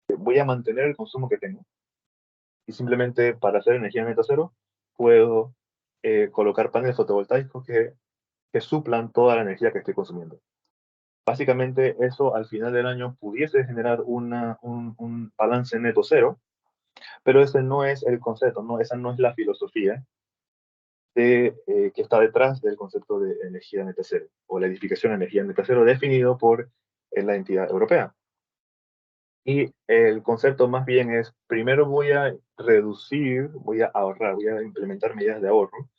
voy a mantener el consumo que tengo, y simplemente para hacer energía neta cero puedo colocar paneles fotovoltaicos que suplan toda la energía que estoy consumiendo. Básicamente eso al final del año pudiese generar un balance neto cero, pero ese no es el concepto, no, esa no es la filosofía que está detrás del concepto de energía neta cero, o la edificación de energía neta cero definido por la entidad europea. Y el concepto más bien es, primero voy a reducir, voy a ahorrar, voy a implementar medidas de ahorro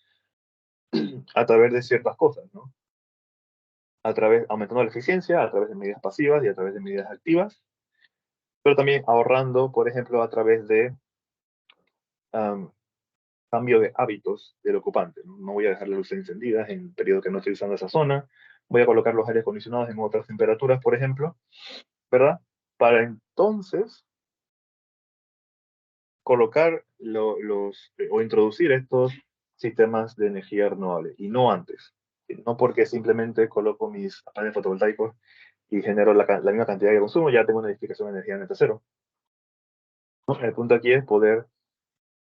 a través de ciertas cosas, ¿no? Aumentando la eficiencia, a través de medidas pasivas y a través de medidas activas, pero también ahorrando, por ejemplo, a través de cambio de hábitos del ocupante. No voy a dejar las luces encendidas en el periodo que no estoy usando esa zona, voy a colocar los aires acondicionados en otras temperaturas, por ejemplo, ¿verdad? Para entonces colocar o introducir estos sistemas de energía renovable, y no antes. No porque simplemente coloco mis paneles fotovoltaicos y genero la misma cantidad de consumo, ya tengo una edificación de energía neta cero. ¿No? El punto aquí es poder,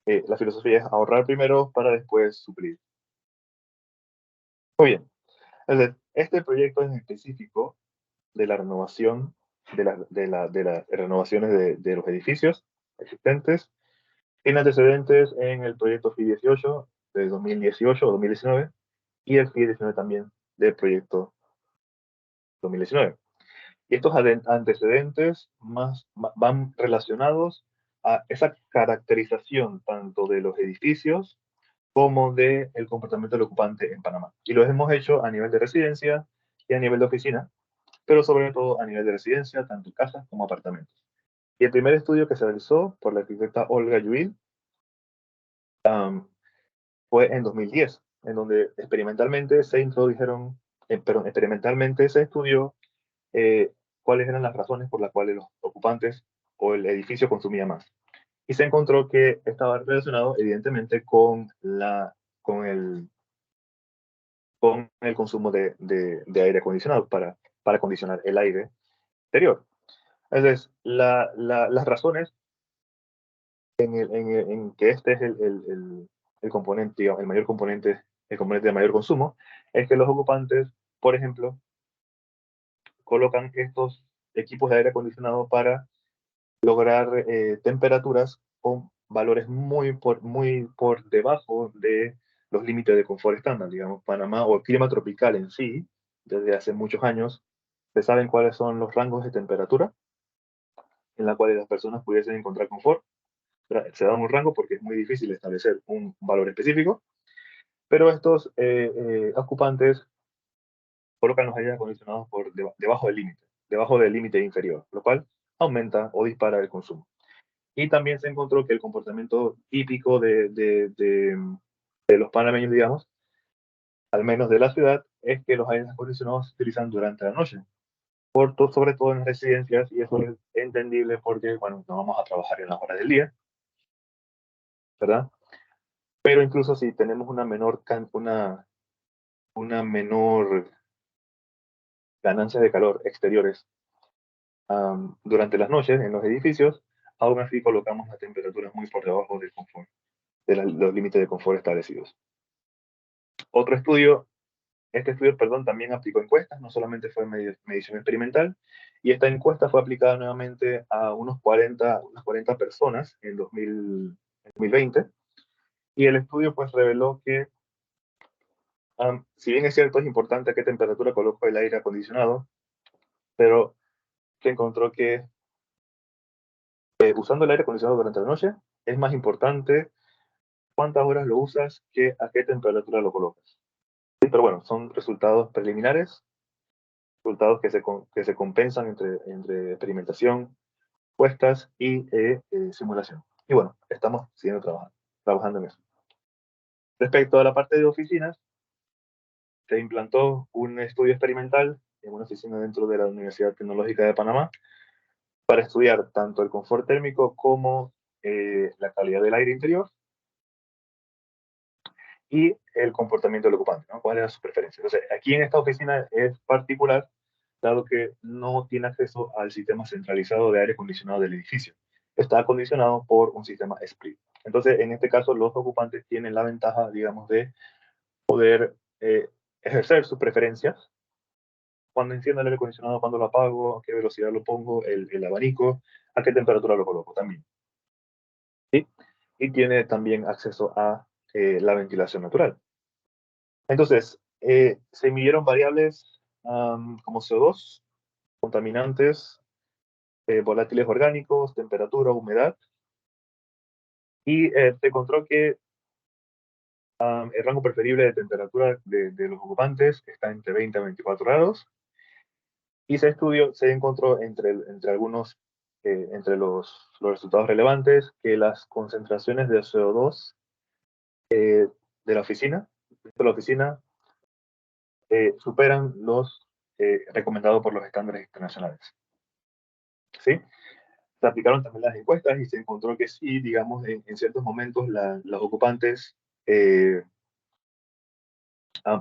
la filosofía es ahorrar primero para después suplir. Muy bien. Entonces, este proyecto en específico de la renovación, de las renovaciones de los edificios existentes, tiene antecedentes en el proyecto FI 18 de 2018 o 2019 y el FI 19 también del proyecto 2019. Y estos antecedentes van relacionados a esa caracterización tanto de los edificios como del comportamiento del ocupante en Panamá. Y lo hemos hecho a nivel de residencia y a nivel de oficina, pero sobre todo a nivel de residencia, tanto casas como apartamentos. Y el primer estudio que se realizó por la arquitecta Olga Yuil fue en 2010, en donde experimentalmente se introdujeron, experimentalmente se estudió cuáles eran las razones por las cuales los ocupantes o el edificio consumía más. Y se encontró que estaba relacionado evidentemente con el consumo de aire acondicionado para acondicionar el aire exterior. Entonces, las razones en que este es el componente, digamos, el componente de mayor consumo, es que los ocupantes, por ejemplo, colocan estos equipos de aire acondicionado para lograr temperaturas con valores muy por debajo de los límites de confort estándar. Digamos, Panamá o el clima tropical en sí, desde hace muchos años, se saben cuáles son los rangos de temperatura en la cuales las personas pudiesen encontrar confort. Se da un rango porque es muy difícil establecer un valor específico, pero estos ocupantes colocan los aires acondicionados por debajo del límite inferior, lo cual aumenta o dispara el consumo. Y también se encontró que el comportamiento típico de los panameños, digamos, al menos de la ciudad, es que los aires acondicionados se utilizan durante la noche, sobre todo en residencias, y eso es entendible porque, bueno, no vamos a trabajar en las horas del día, ¿verdad? Pero incluso si tenemos una menor ganancia de calor exteriores durante las noches en los edificios, aún así colocamos las temperaturas muy por debajo del confort, los límites de confort establecidos. Otro estudio, perdón, también aplicó encuestas, no solamente fue medición experimental, y esta encuesta fue aplicada nuevamente a unas 40 personas en 2020, y el estudio pues reveló que si bien es cierto, es importante a qué temperatura coloco el aire acondicionado, pero se encontró que usando el aire acondicionado durante la noche es más importante cuántas horas lo usas que a qué temperatura lo colocas. Sí, pero bueno, son resultados preliminares, resultados que se compensan entre experimentación, encuestas y simulación. Y bueno, estamos siguiendo trabajando en eso. Respecto a la parte de oficinas, se implantó un estudio experimental en una oficina dentro de la Universidad Tecnológica de Panamá para estudiar tanto el confort térmico como la calidad del aire interior y el comportamiento del ocupante, ¿no? ¿Cuál era su preferencia? Entonces, aquí en esta oficina es particular, dado que no tiene acceso al sistema centralizado de aire acondicionado del edificio. Está acondicionado por un sistema split. Entonces, en este caso, los ocupantes tienen la ventaja, digamos, de poder ejercer sus preferencias. Cuando enciendo el aire acondicionado, cuando lo apago, a qué velocidad lo pongo, el abanico, a qué temperatura lo coloco también. ¿Sí? Y tiene también acceso a la ventilación natural. Entonces, se midieron variables como CO2, contaminantes, volátiles orgánicos, temperatura, humedad, y se encontró que el rango preferible de temperatura de los ocupantes está entre 20 a 24 grados, y se encontró entre los resultados relevantes que las concentraciones de CO2 de la oficina, superan los recomendados por los estándares internacionales. ¿Sí? Se aplicaron también las encuestas y se encontró que sí, digamos, en ciertos momentos los ocupantes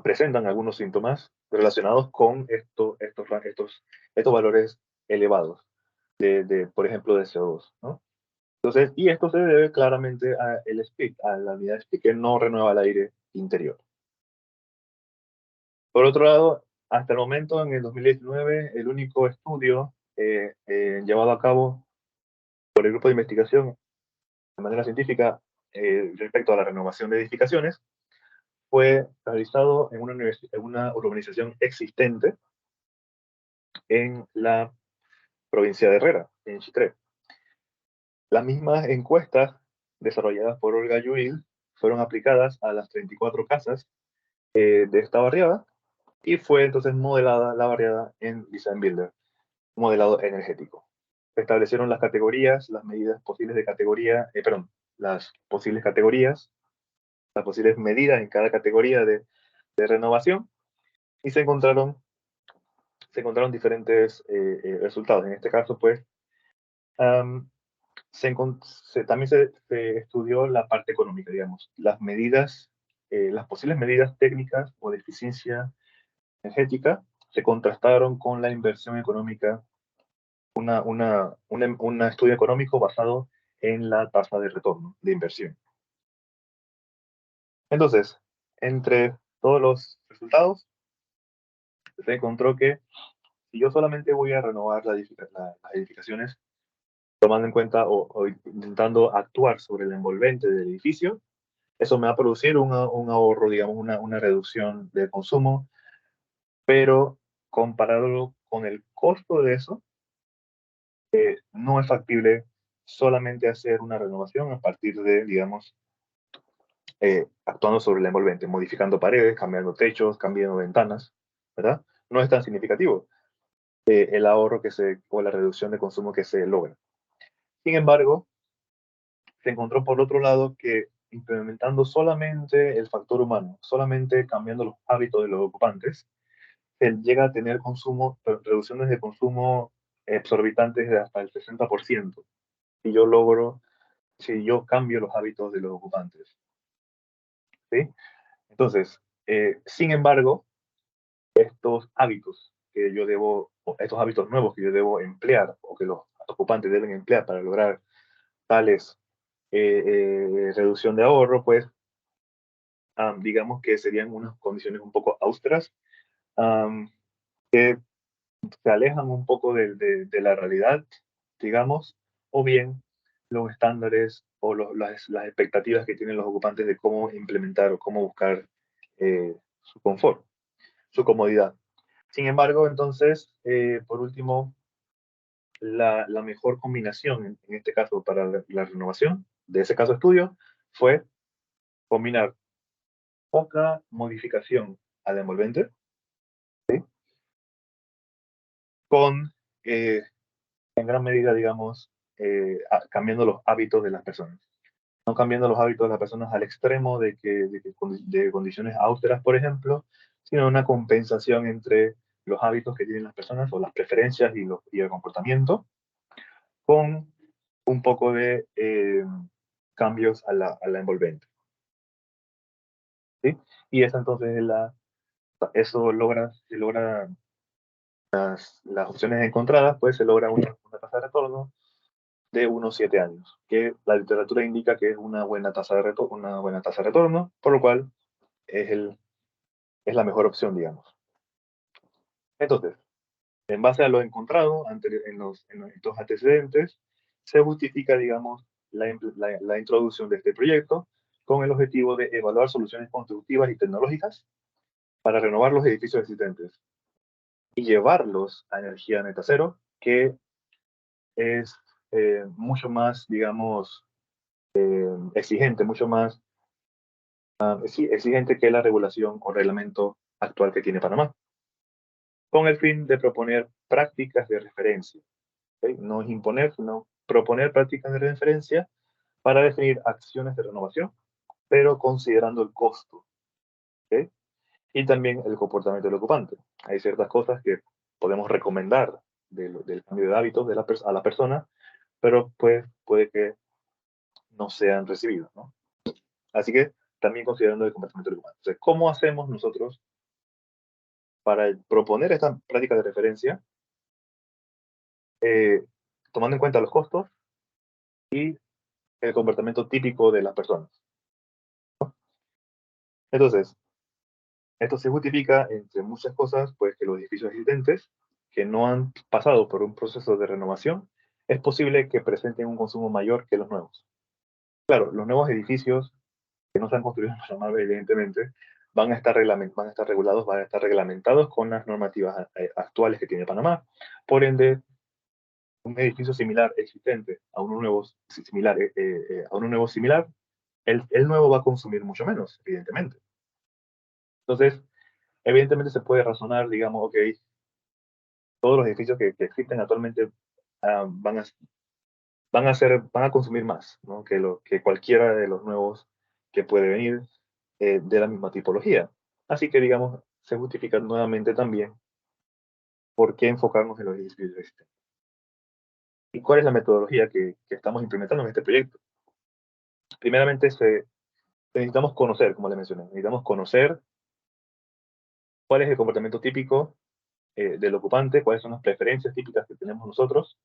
presentan algunos síntomas relacionados con estos valores elevados, por ejemplo, de CO2, ¿no? Entonces, y esto se debe claramente a la unidad SPIC, que no renueva el aire interior. Por otro lado, hasta el momento, en el 2019, el único estudio llevado a cabo por el grupo de investigación de manera científica respecto a la renovación de edificaciones fue realizado en una urbanización existente en la provincia de Herrera, en Chitré. Las mismas encuestas desarrolladas por Olga Yuil fueron aplicadas a las 34 casas de esta barriada y fue entonces modelada la barriada en Design Builder, modelado energético. Se establecieron las categorías, las medidas posibles de categoría, las posibles categorías, las posibles medidas en cada categoría de renovación y se encontraron diferentes resultados. En este caso, pues, también se estudió la parte económica, digamos, las medidas, las posibles medidas técnicas o de eficiencia energética se contrastaron con la inversión económica, un estudio económico basado en la tasa de retorno de inversión. Entonces, entre todos los resultados, se encontró que si yo solamente voy a renovar las edificaciones, tomando en cuenta o intentando actuar sobre el envolvente del edificio, eso me va a producir un ahorro, digamos, una reducción de consumo, pero comparado con el costo de eso, no es factible solamente hacer una renovación a partir de, digamos, actuando sobre el envolvente, modificando paredes, cambiando techos, cambiando ventanas, ¿verdad? No es tan significativo el ahorro o la reducción de consumo que se logra. Sin embargo, se encontró por otro lado que implementando solamente el factor humano, solamente cambiando los hábitos de los ocupantes, se llega a tener reducciones de consumo exorbitantes de hasta el 60%. Si yo cambio los hábitos de los ocupantes. ¿Sí? Entonces, sin embargo, estos hábitos nuevos que yo debo emplear o que los ocupantes deben emplear para lograr tales reducción de ahorro, pues digamos que serían unas condiciones un poco austeras que se alejan un poco de la realidad, digamos, o bien los estándares o las expectativas que tienen los ocupantes de cómo implementar o cómo buscar su confort, su comodidad. Sin embargo, entonces, por último, la mejor combinación en este caso para la renovación de ese caso de estudio fue combinar poca modificación al envolvente, ¿sí? Con, en gran medida, digamos, cambiando los hábitos de las personas. No cambiando los hábitos de las personas al extremo de condiciones austeras, por ejemplo, sino una compensación entre los hábitos que tienen las personas o las preferencias y el comportamiento con un poco de cambios a la envolvente. ¿Sí? Y eso entonces se logra las opciones encontradas, pues se logra una tasa de retorno de unos 7 años, que la literatura indica que es una buena tasa de retorno, por lo cual es la mejor opción, digamos. Entonces, en base a lo encontrado en estos antecedentes, se justifica, digamos, la introducción de este proyecto con el objetivo de evaluar soluciones constructivas y tecnológicas para renovar los edificios existentes y llevarlos a energía neta cero, que es mucho más, digamos, exigente, mucho más exigente que la regulación o reglamento actual que tiene Panamá, con el fin de proponer prácticas de referencia. ¿Okay? No es imponer, sino proponer prácticas de referencia para definir acciones de renovación pero considerando el costo, ¿ok? Y también el comportamiento del ocupante. Hay ciertas cosas que podemos recomendar del cambio de hábitos a la persona, pero pues puede que no sean recibidos, ¿no? Así que también considerando el comportamiento del ocupante. Entonces, ¿cómo hacemos nosotros para proponer esta práctica de referencia, tomando en cuenta los costos y el comportamiento típico de las personas? Entonces, esto se justifica, entre muchas cosas, pues que los edificios existentes que no han pasado por un proceso de renovación, es posible que presenten un consumo mayor que los nuevos. Claro, los nuevos edificios que no se han construido en Panamá, evidentemente, van a estar regulados, van a estar reglamentados con las normativas actuales que tiene Panamá. Por ende, un edificio similar existente a uno nuevo similar, el nuevo va a consumir mucho menos, evidentemente. Entonces, evidentemente se puede razonar, digamos, ok, todos los edificios que existen actualmente van a consumir más, ¿no? que cualquiera de los nuevos que puede venir de la misma tipología. Así que, digamos, se justifica nuevamente también por qué enfocarnos en los edificios existentes. ¿Y cuál es la metodología que estamos implementando en este proyecto? Primeramente, necesitamos conocer, como le mencioné, necesitamos conocer cuál es el comportamiento típico del ocupante, cuáles son las preferencias típicas que tenemos nosotros,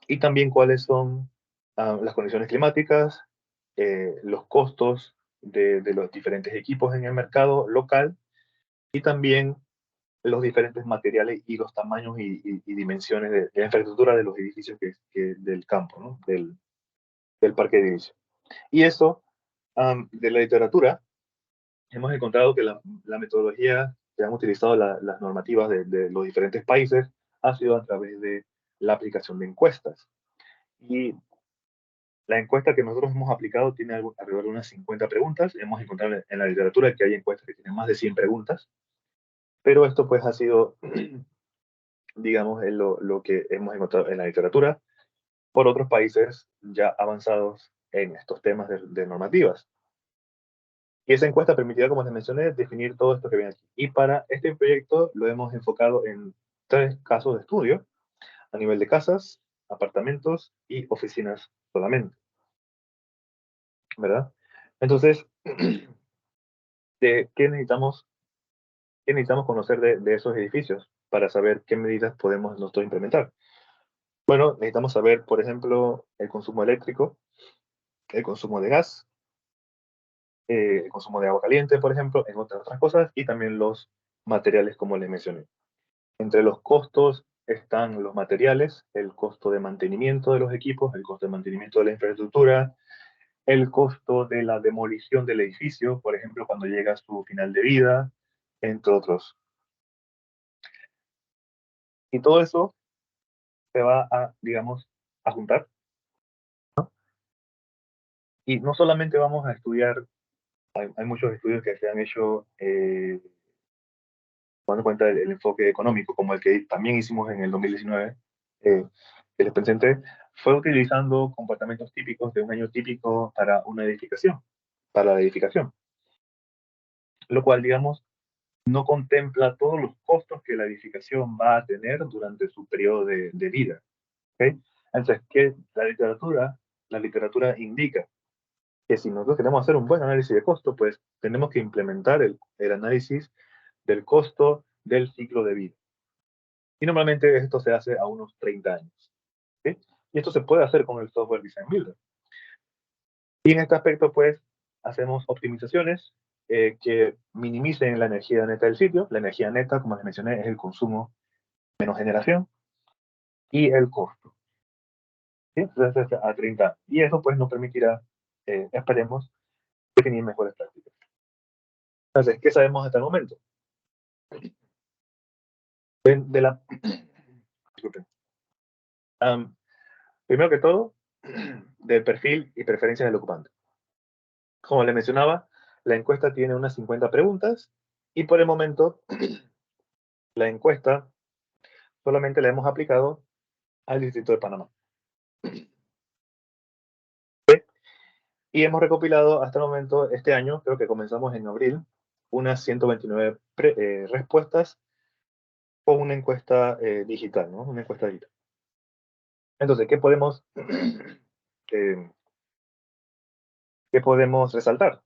y también cuáles son las condiciones climáticas, los costos de los diferentes equipos en el mercado local, y también los diferentes materiales y los tamaños y dimensiones de la infraestructura de los edificios del campo, ¿no? del parque de edificios. Y eso, de la literatura, hemos encontrado que la metodología que han utilizado las normativas de los diferentes países ha sido a través de la aplicación de encuestas. Y la encuesta que nosotros hemos aplicado tiene alrededor de unas 50 preguntas. Hemos encontrado en la literatura que hay encuestas que tienen más de 100 preguntas, pero esto pues ha sido, digamos, lo que hemos encontrado en la literatura por otros países ya avanzados en estos temas de normativas. Y esa encuesta permitirá, como les mencioné, definir todo esto que viene aquí. Y para este proyecto lo hemos enfocado en 3 casos de estudio, a nivel de casas, apartamentos y oficinas solamente, ¿verdad? Entonces, ¿qué necesitamos conocer de esos edificios para saber qué medidas podemos nosotros implementar? Bueno, necesitamos saber, por ejemplo, el consumo eléctrico, el consumo de gas, el consumo de agua caliente, por ejemplo, en otras cosas, y también los materiales, como les mencioné. Entre los costos están los materiales, el costo de mantenimiento de los equipos, el costo de mantenimiento de la infraestructura, el costo de la demolición del edificio, por ejemplo, cuando llega a su final de vida, entre otros. Y todo eso se va a, digamos, a juntar. Y no solamente vamos a estudiar, hay muchos estudios que se han hecho tomando en cuenta el enfoque económico, como el que también hicimos en el 2019, que les presenté, fue utilizando comportamientos típicos de un año típico para una edificación, para la edificación. Lo cual, digamos, no contempla todos los costos que la edificación va a tener durante su periodo de vida. ¿Okay? Entonces, ¿qué la literatura indica? Que si nosotros queremos hacer un buen análisis de costo, pues tenemos que implementar el análisis del costo del ciclo de vida. Y normalmente esto se hace a unos 30 años. ¿Sí? Y esto se puede hacer con el software Design Builder. Y en este aspecto, pues, hacemos optimizaciones que minimicen la energía neta del sitio. La energía neta, como les mencioné, es el consumo menos generación y el costo. ¿Sí? Entonces, a 30. Y eso, pues, nos permitirá, esperemos, definir mejores prácticas. Entonces, ¿qué sabemos hasta el momento? Disculpen. Primero que todo, del perfil y preferencias del ocupante. Como les mencionaba, la encuesta tiene unas 50 preguntas y por el momento la encuesta solamente la hemos aplicado al Distrito de Panamá. Y hemos recopilado hasta el momento, este año, creo que comenzamos en abril, unas 129 respuestas con una encuesta digital, ¿no? Una encuesta digital. Entonces, ¿qué podemos resaltar?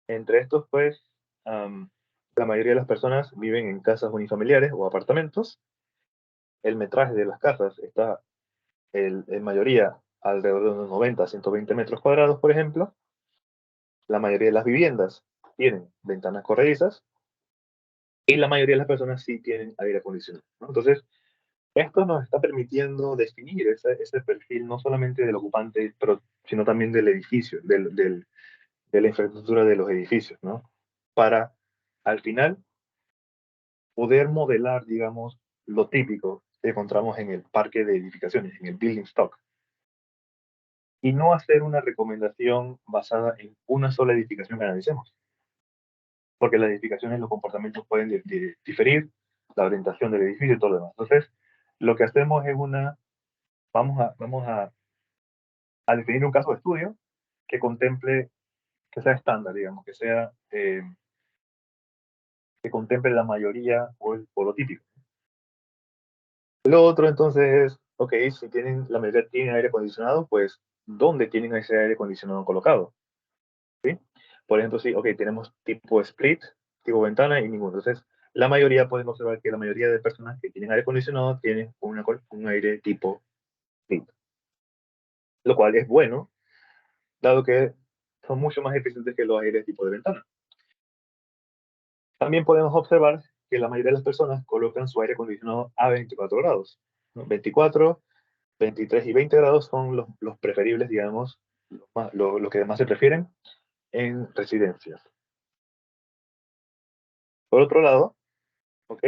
Entre estos, pues, la mayoría de las personas viven en casas unifamiliares o apartamentos. El metraje de las casas está, en mayoría, alrededor de unos 90 a 120 metros cuadrados, por ejemplo. La mayoría de las viviendas tienen ventanas corredizas y la mayoría de las personas sí tienen aire acondicionado, ¿no? Entonces, esto nos está permitiendo definir ese perfil no solamente del ocupante, sino también del edificio, de la infraestructura de los edificios, ¿no? Para, al final, poder modelar, digamos, lo típico que encontramos en el parque de edificaciones, en el building stock, y no hacer una recomendación basada en una sola edificación que analicemos, porque las edificaciones, los comportamientos pueden diferir, la orientación del edificio y todo lo demás. Entonces, lo que hacemos es vamos a definir un caso de estudio que contemple, que sea estándar, digamos, que contemple la mayoría o lo típico. Lo otro entonces es, ok, si la mayoría tienen aire acondicionado, pues, ¿dónde tienen ese aire acondicionado colocado? ¿Sí? Por ejemplo, sí, ok, tenemos tipo split, tipo ventana y ninguno. Entonces, la mayoría, pueden observar que la mayoría de personas que tienen aire acondicionado tienen un aire tipo split. Lo cual es bueno, dado que son mucho más eficientes que los aires tipo de ventana. También podemos observar que la mayoría de las personas colocan su aire acondicionado a 24 grados, ¿no? 24, 23 y 20 grados son los preferibles, digamos, los que más se prefieren en residencias. Por otro lado, ok,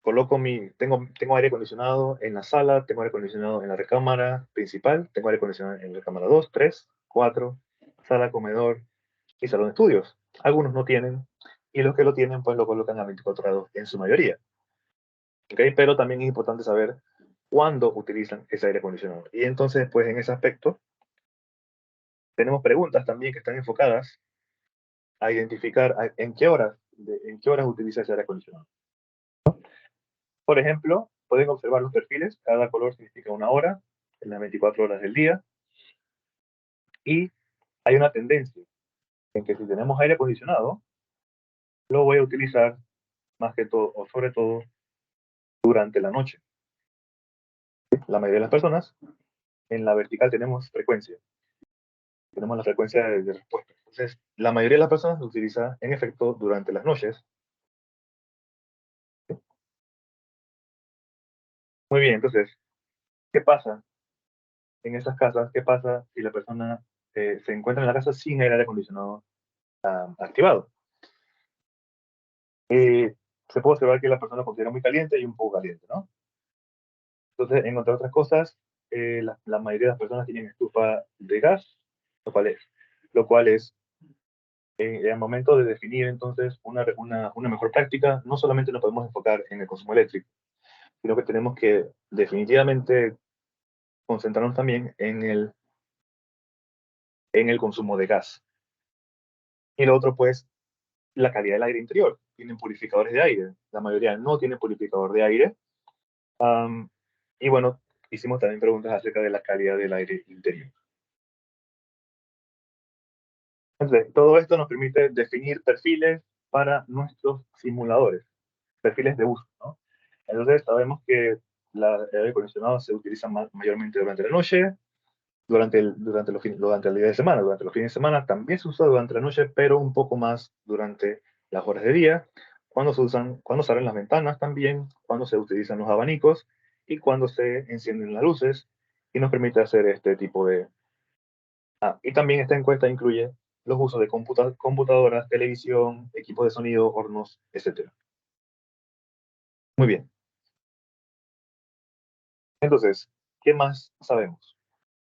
tengo aire acondicionado en la sala, tengo aire acondicionado en la recámara principal, tengo aire acondicionado en la recámara 2, 3, 4, sala, comedor y salón de estudios. Algunos no tienen, y los que lo tienen, pues lo colocan a 24 grados en su mayoría. ¿Okay? Pero también es importante saber cuándo utilizan ese aire acondicionado. Y entonces, pues en ese aspecto, tenemos preguntas también que están enfocadas a identificar en qué horas utiliza ese aire acondicionado. Por ejemplo, pueden observar los perfiles, cada color significa una hora en las 24 horas del día, y hay una tendencia en que si tenemos aire acondicionado, lo voy a utilizar más que todo, o sobre todo, durante la noche. La mayoría de las personas, en la vertical tenemos la frecuencia de respuesta. Entonces, la mayoría de las personas lo utiliza, en efecto, durante las noches. Muy bien, entonces, ¿qué pasa en esas casas? ¿Qué pasa si la persona se encuentra en la casa sin el aire acondicionado activado? Se puede observar que la persona considera muy caliente y un poco caliente, ¿no? Entonces, entre otras cosas, la mayoría de las personas tienen estufa de gas, lo cual es al momento de definir entonces una mejor práctica, no solamente nos podemos enfocar en el consumo eléctrico, sino que tenemos que definitivamente concentrarnos también en el consumo de gas. Y lo otro, pues, la calidad del aire interior. Tienen purificadores de aire. La mayoría no tienen purificador de aire. Y bueno, hicimos también preguntas acerca de la calidad del aire interior. Entonces, todo esto nos permite definir perfiles para nuestros simuladores, perfiles de uso, ¿no? Entonces, sabemos que el aire acondicionado se utiliza mayormente durante la noche, durante el día de semana. Durante los fines de semana también se usa durante la noche, pero un poco más durante las horas de día, cuando se abren las ventanas también, cuando se utilizan los abanicos y cuando se encienden las luces, y nos permite hacer este tipo de... y también esta encuesta incluye los usos de computadoras, televisión, equipos de sonido, hornos, etc. Muy bien. Entonces, ¿qué más sabemos?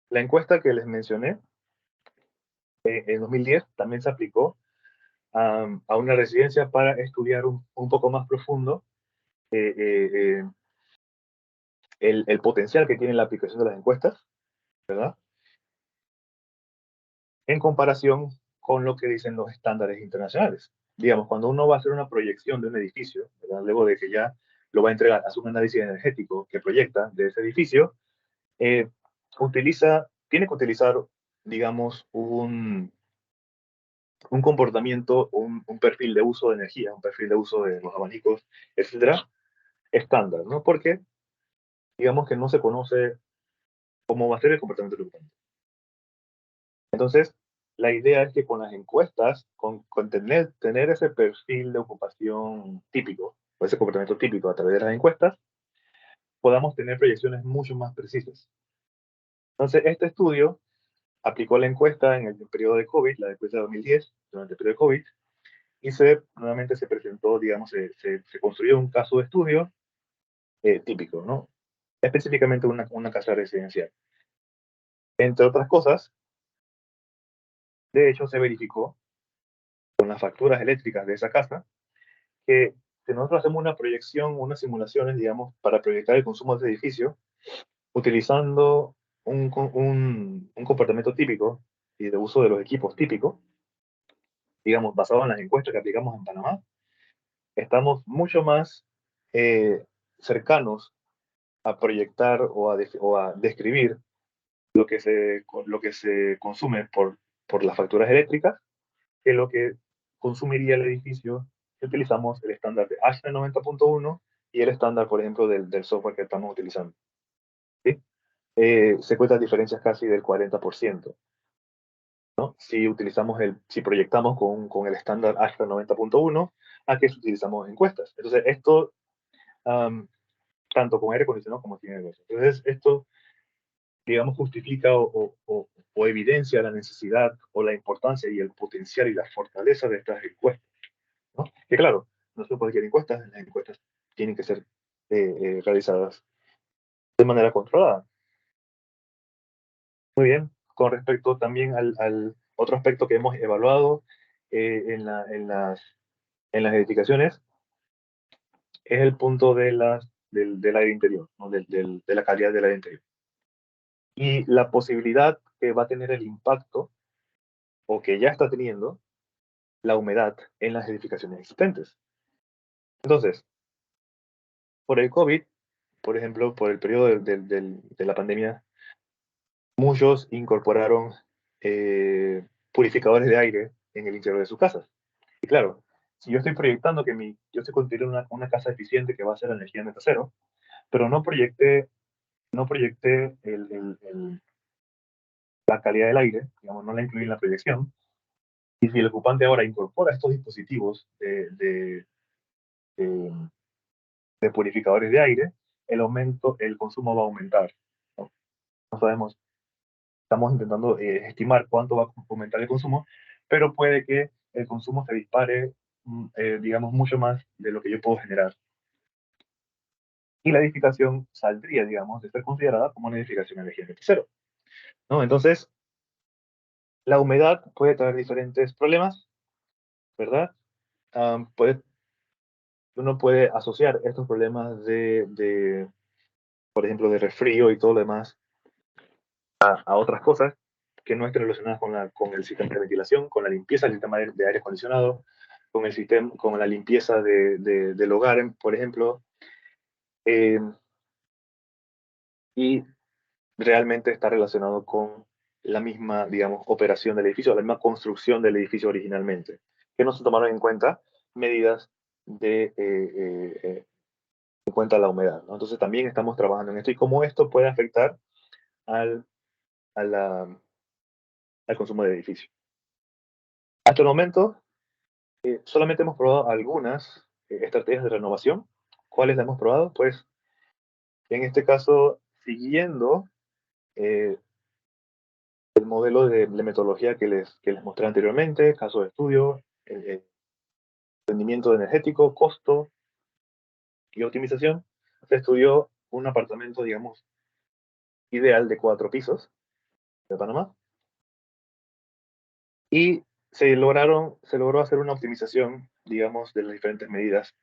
La encuesta que les mencioné en 2010 también se aplicó a una residencia para estudiar un poco más profundo eh, eh, el potencial que tiene la aplicación de las encuestas, ¿verdad? en comparación con lo que dicen los estándares internacionales. Digamos, cuando uno va a hacer una proyección de un edificio, ¿verdad? Luego de que ya lo va a entregar, hace un análisis energético que proyecta de ese edificio, tiene que utilizar, digamos, un comportamiento, un perfil de uso de energía, un perfil de uso de los abanicos, etcétera, estándar, ¿no? Porque, digamos que no se conoce cómo va a ser el comportamiento del ocupante. Entonces, la idea es que con las encuestas, con tener ese perfil de ocupación típico, o ese comportamiento típico a través de las encuestas, podamos tener proyecciones mucho más precisas. Entonces, este estudio aplicó la encuesta en el periodo de COVID, la encuesta de 2010, durante el periodo de COVID, y nuevamente se presentó, digamos, se construyó un caso de estudio típico, ¿no? Específicamente una casa residencial. Entre otras cosas, de hecho, se verificó con las facturas eléctricas de esa casa que si nosotros hacemos una proyección, unas simulaciones, digamos, para proyectar el consumo de ese edificio, utilizando un comportamiento típico y de uso de los equipos típicos, digamos, basado en las encuestas que aplicamos en Panamá, estamos mucho más cercanos a proyectar o a describir lo que se consume por las facturas eléctricas que lo que consumiría el edificio si utilizamos el estándar de ASHRAE 90.1 y el estándar, por ejemplo, del software que estamos utilizando. ¿Sí? Se cuentan diferencias casi del 40%. ¿No? Si proyectamos con el estándar ASHRAE 90.1 a que utilizamos encuestas. Entonces, esto, tanto con aire acondicionado como sin aire acondicionado. Entonces, esto, digamos, justifica o evidencia la necesidad o la importancia y el potencial y la fortaleza de estas encuestas, ¿no? Que claro, no se puede hacer encuestas, las encuestas tienen que ser realizadas de manera controlada. Muy bien, con respecto también al otro aspecto que hemos evaluado en las edificaciones, es el punto del aire interior, ¿no? de la calidad del aire interior. Y la posibilidad que va a tener el impacto, o que ya está teniendo, la humedad en las edificaciones existentes. Entonces, por el COVID, por ejemplo, por el periodo de la pandemia, muchos incorporaron purificadores de aire en el interior de sus casas. Y claro, si yo estoy proyectando que yo estoy construyendo una casa eficiente que va a ser energía neta cero, pero no proyecté la calidad del aire, digamos, no la incluí en la proyección, y si el ocupante ahora incorpora estos dispositivos de purificadores de aire, el consumo va a aumentar. No sabemos, estamos intentando estimar cuánto va a aumentar el consumo, pero puede que el consumo se dispare, digamos, mucho más de lo que yo puedo generar. Y la edificación saldría, digamos, de ser considerada como una edificación energía neta cero, ¿no? Entonces, la humedad puede traer diferentes problemas, ¿verdad? Uno puede asociar estos problemas por ejemplo, de resfrío y todo lo demás a otras cosas que no estén relacionadas con el sistema de ventilación, con la limpieza del sistema de aire acondicionado, con la limpieza del hogar, por ejemplo, y realmente está relacionado con la misma, digamos, operación del edificio, la misma construcción del edificio originalmente, que no se tomaron en cuenta medidas en cuenta la humedad, ¿no? Entonces también estamos trabajando en esto y cómo esto puede afectar al consumo de edificio. Hasta el momento, solamente hemos probado algunas estrategias de renovación. ¿Cuáles las hemos probado? Pues, en este caso, siguiendo el modelo de metodología que les mostré anteriormente, caso de estudio, rendimiento energético, costo y optimización, se estudió un apartamento, digamos, ideal de 4 pisos de Panamá. Y se logró hacer una optimización, digamos, de las diferentes medidas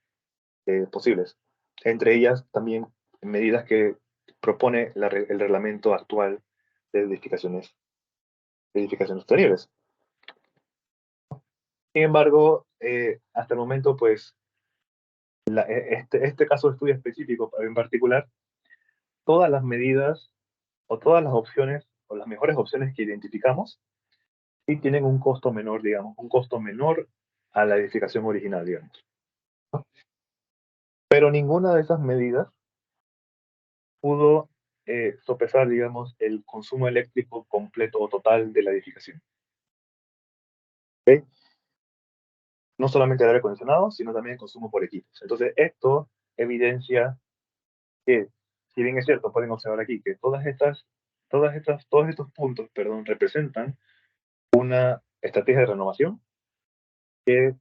posibles. Entre ellas, también medidas que propone el reglamento actual de edificaciones sostenibles. Sin embargo, hasta el momento, pues, este caso de estudio específico en particular, todas las medidas o todas las opciones o las mejores opciones que identificamos sí tienen un costo menor, digamos, un costo menor a la edificación original, digamos. Pero ninguna de esas medidas pudo sopesar, digamos, el consumo eléctrico completo o total de la edificación. ¿Okay? No solamente el aire acondicionado, sino también el consumo por equipos. Entonces, esto evidencia que, si bien es cierto, pueden observar aquí que todos estos puntos, perdón, representan una estrategia de renovación que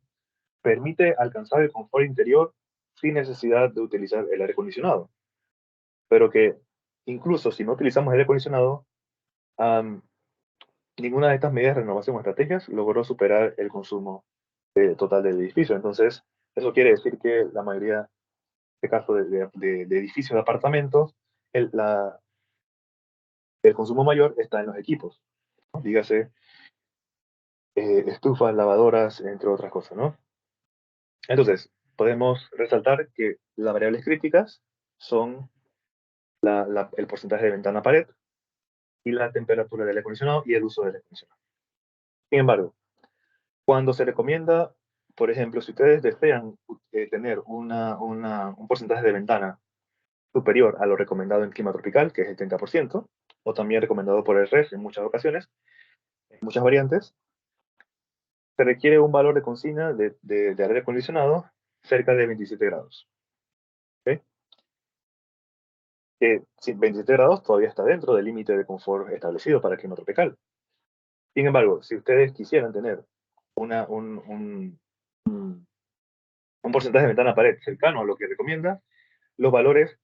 permite alcanzar el confort interior sin necesidad de utilizar el aire acondicionado. Pero que incluso si no utilizamos el aire acondicionado, ninguna de estas medidas de renovación o estrategias logró superar el consumo total del edificio. Entonces, eso quiere decir que la mayoría, en este caso de edificios de apartamentos, el consumo mayor está en los equipos, ¿no? Dígase, estufas, lavadoras, entre otras cosas, ¿no? Entonces, podemos resaltar que las variables críticas son el porcentaje de ventana a pared y la temperatura del aire acondicionado y el uso del aire acondicionado. Sin embargo, cuando se recomienda, por ejemplo, si ustedes desean tener un porcentaje de ventana superior a lo recomendado en clima tropical, que es el 30%, o también recomendado por el RES en muchas ocasiones, en muchas variantes, se requiere un valor de consigna de aire acondicionado cerca de 27 grados. ¿Okay? Que 27 grados todavía está dentro del límite de confort establecido para el clima tropical. Sin embargo, si ustedes quisieran tener un porcentaje de ventana a pared cercano a lo que recomienda, los valores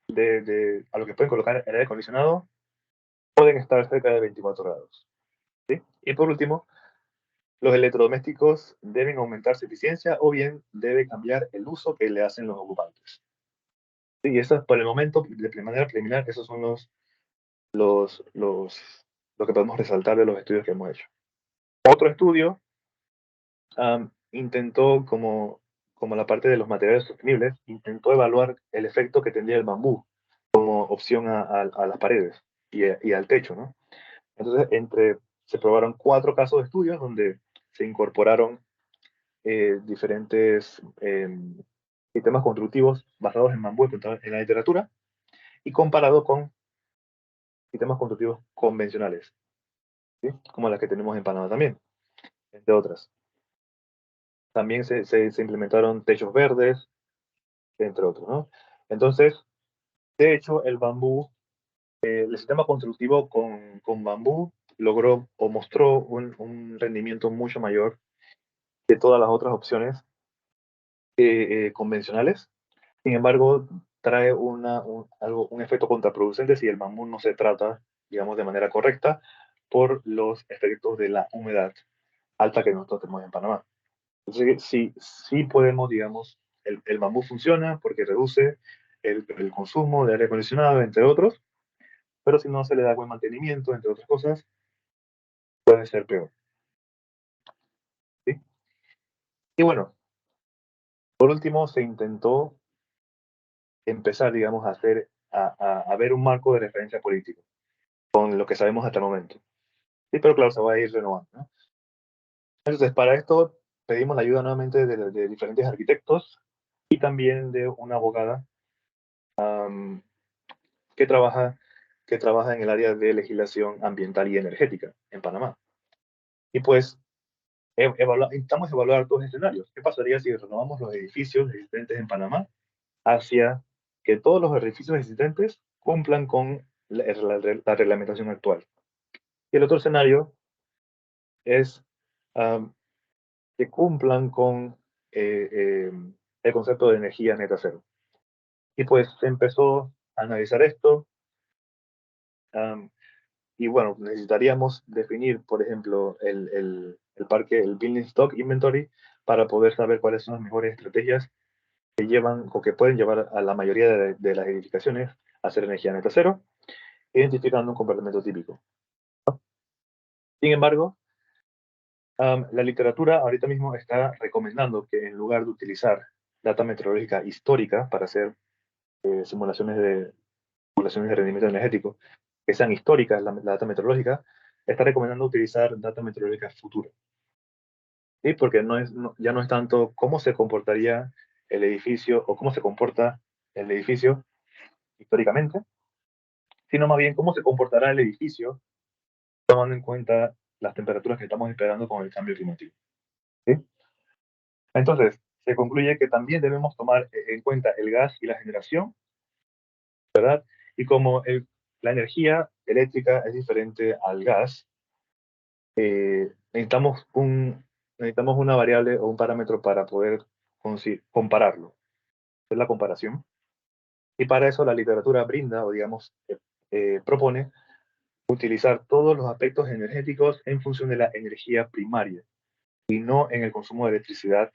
a lo que pueden colocar el aire acondicionado pueden estar cerca de 24 grados. ¿Sí? Y por último, los electrodomésticos deben aumentar su eficiencia o bien debe cambiar el uso que le hacen los ocupantes. ¿Sí? Y eso, por el momento, de manera preliminar, esos son lo que podemos resaltar de los estudios que hemos hecho. Otro estudio intentó, como la parte de los materiales sostenibles, intentó evaluar el efecto que tendría el bambú como opción a las paredes y al techo, ¿no? Entonces, se probaron 4 casos de estudios donde se incorporaron diferentes sistemas constructivos basados en bambú en la literatura y comparado con sistemas constructivos convencionales, ¿sí? Como las que tenemos en Panamá también, entre otras. También se implementaron techos verdes, entre otros, ¿no? Entonces, de hecho, el bambú, el sistema constructivo con bambú logró o mostró un rendimiento mucho mayor que todas las otras opciones convencionales. Sin embargo, trae un efecto contraproducente si el bambú no se trata, digamos, de manera correcta por los efectos de la humedad alta que nosotros tenemos en Panamá. Entonces, sí podemos, digamos, el bambú funciona porque reduce el consumo de aire acondicionado, entre otros, pero si no se le da buen mantenimiento, entre otras cosas, puede ser peor. ¿Sí? Y bueno, por último, se intentó empezar, digamos, a ver un marco de referencia político con lo que sabemos hasta el momento. Sí, pero claro, se va a ir renovando, ¿no? Entonces, para esto pedimos la ayuda nuevamente de diferentes arquitectos y también de una abogada que trabaja en el área de legislación ambiental y energética en Panamá. Y pues intentamos evaluar dos escenarios. ¿Qué pasaría si renovamos los edificios existentes en Panamá hacia que todos los edificios existentes cumplan con la reglamentación actual? Y el otro escenario es que cumplan con el concepto de energía neta cero. Y pues se empezó a analizar esto. Y bueno, necesitaríamos definir, por ejemplo, el parque, el Building Stock Inventory, para poder saber cuáles son las mejores estrategias que llevan o que pueden llevar a la mayoría de las edificaciones a hacer energía neta cero, identificando un comportamiento típico. Sin embargo, La literatura ahorita mismo está recomendando que en lugar de utilizar data meteorológica histórica para hacer simulaciones de rendimiento energético, que sean históricas, la data meteorológica, está recomendando utilizar data meteorológica futura. ¿Sí? Porque ya no es tanto cómo se comportaría el edificio o cómo se comporta el edificio históricamente, sino más bien cómo se comportará el edificio tomando en cuenta las temperaturas que estamos esperando con el cambio climático. ¿Sí? Entonces, se concluye que también debemos tomar en cuenta el gas y la generación, ¿verdad? Y como la energía eléctrica es diferente al gas, necesitamos una variable o un parámetro para poder compararlo. Es la comparación. Y para eso la literatura brinda, o digamos, propone utilizar todos los aspectos energéticos en función de la energía primaria y no en el consumo de electricidad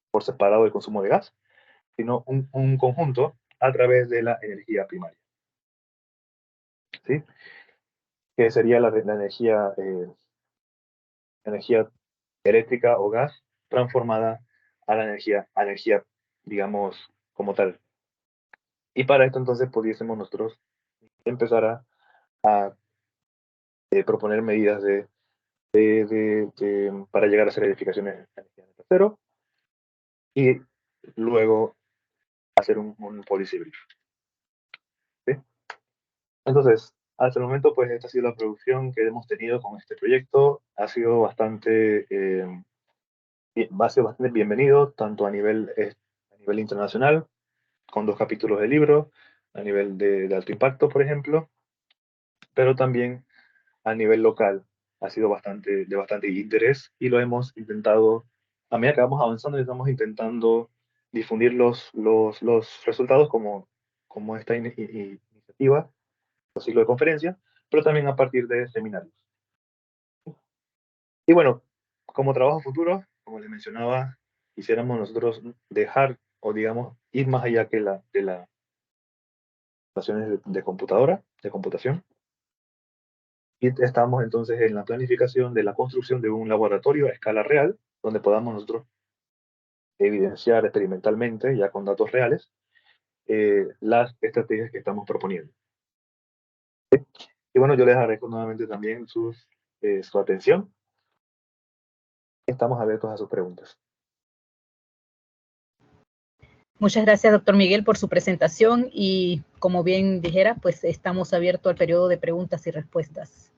por separado del consumo de gas, sino un conjunto a través de la energía primaria. ¿Sí? Que sería la energía eléctrica o gas transformada a la energía, digamos, como tal. Y para esto entonces pudiésemos nosotros empezar a proponer medidas para llegar a hacer edificaciones de energía de cero y luego hacer un policy brief. ¿Sí? Entonces, hasta el momento, pues esta ha sido la producción que hemos tenido con este proyecto. Ha sido bastante bienvenido, tanto a nivel internacional, con 2 capítulos de libro, a nivel de alto impacto, por ejemplo, pero también a nivel local ha sido de bastante interés y lo hemos intentado, a medida que vamos avanzando, estamos intentando difundir los resultados como esta iniciativa, los ciclos de conferencia, pero también a partir de seminarios. Y bueno, como trabajo futuro, como les mencionaba, quisiéramos nosotros dejar o digamos ir más allá que de las estaciones de computación. Y estamos entonces en la planificación de la construcción de un laboratorio a escala real, donde podamos nosotros evidenciar experimentalmente, ya con datos reales, las estrategias que estamos proponiendo. Y bueno, yo les agradezco nuevamente también su atención. Estamos abiertos a sus preguntas. Muchas gracias, doctor Miguel, por su presentación y, como bien dijera, pues estamos abiertos al periodo de preguntas y respuestas.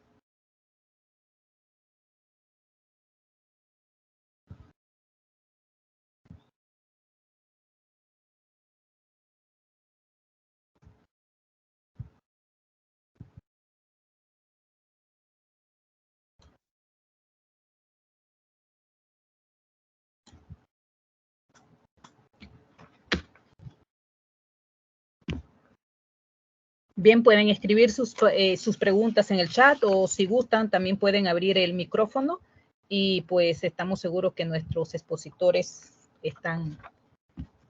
Bien, pueden escribir sus preguntas en el chat o si gustan también pueden abrir el micrófono y pues estamos seguros que nuestros expositores están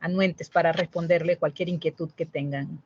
anuentes para responderle cualquier inquietud que tengan.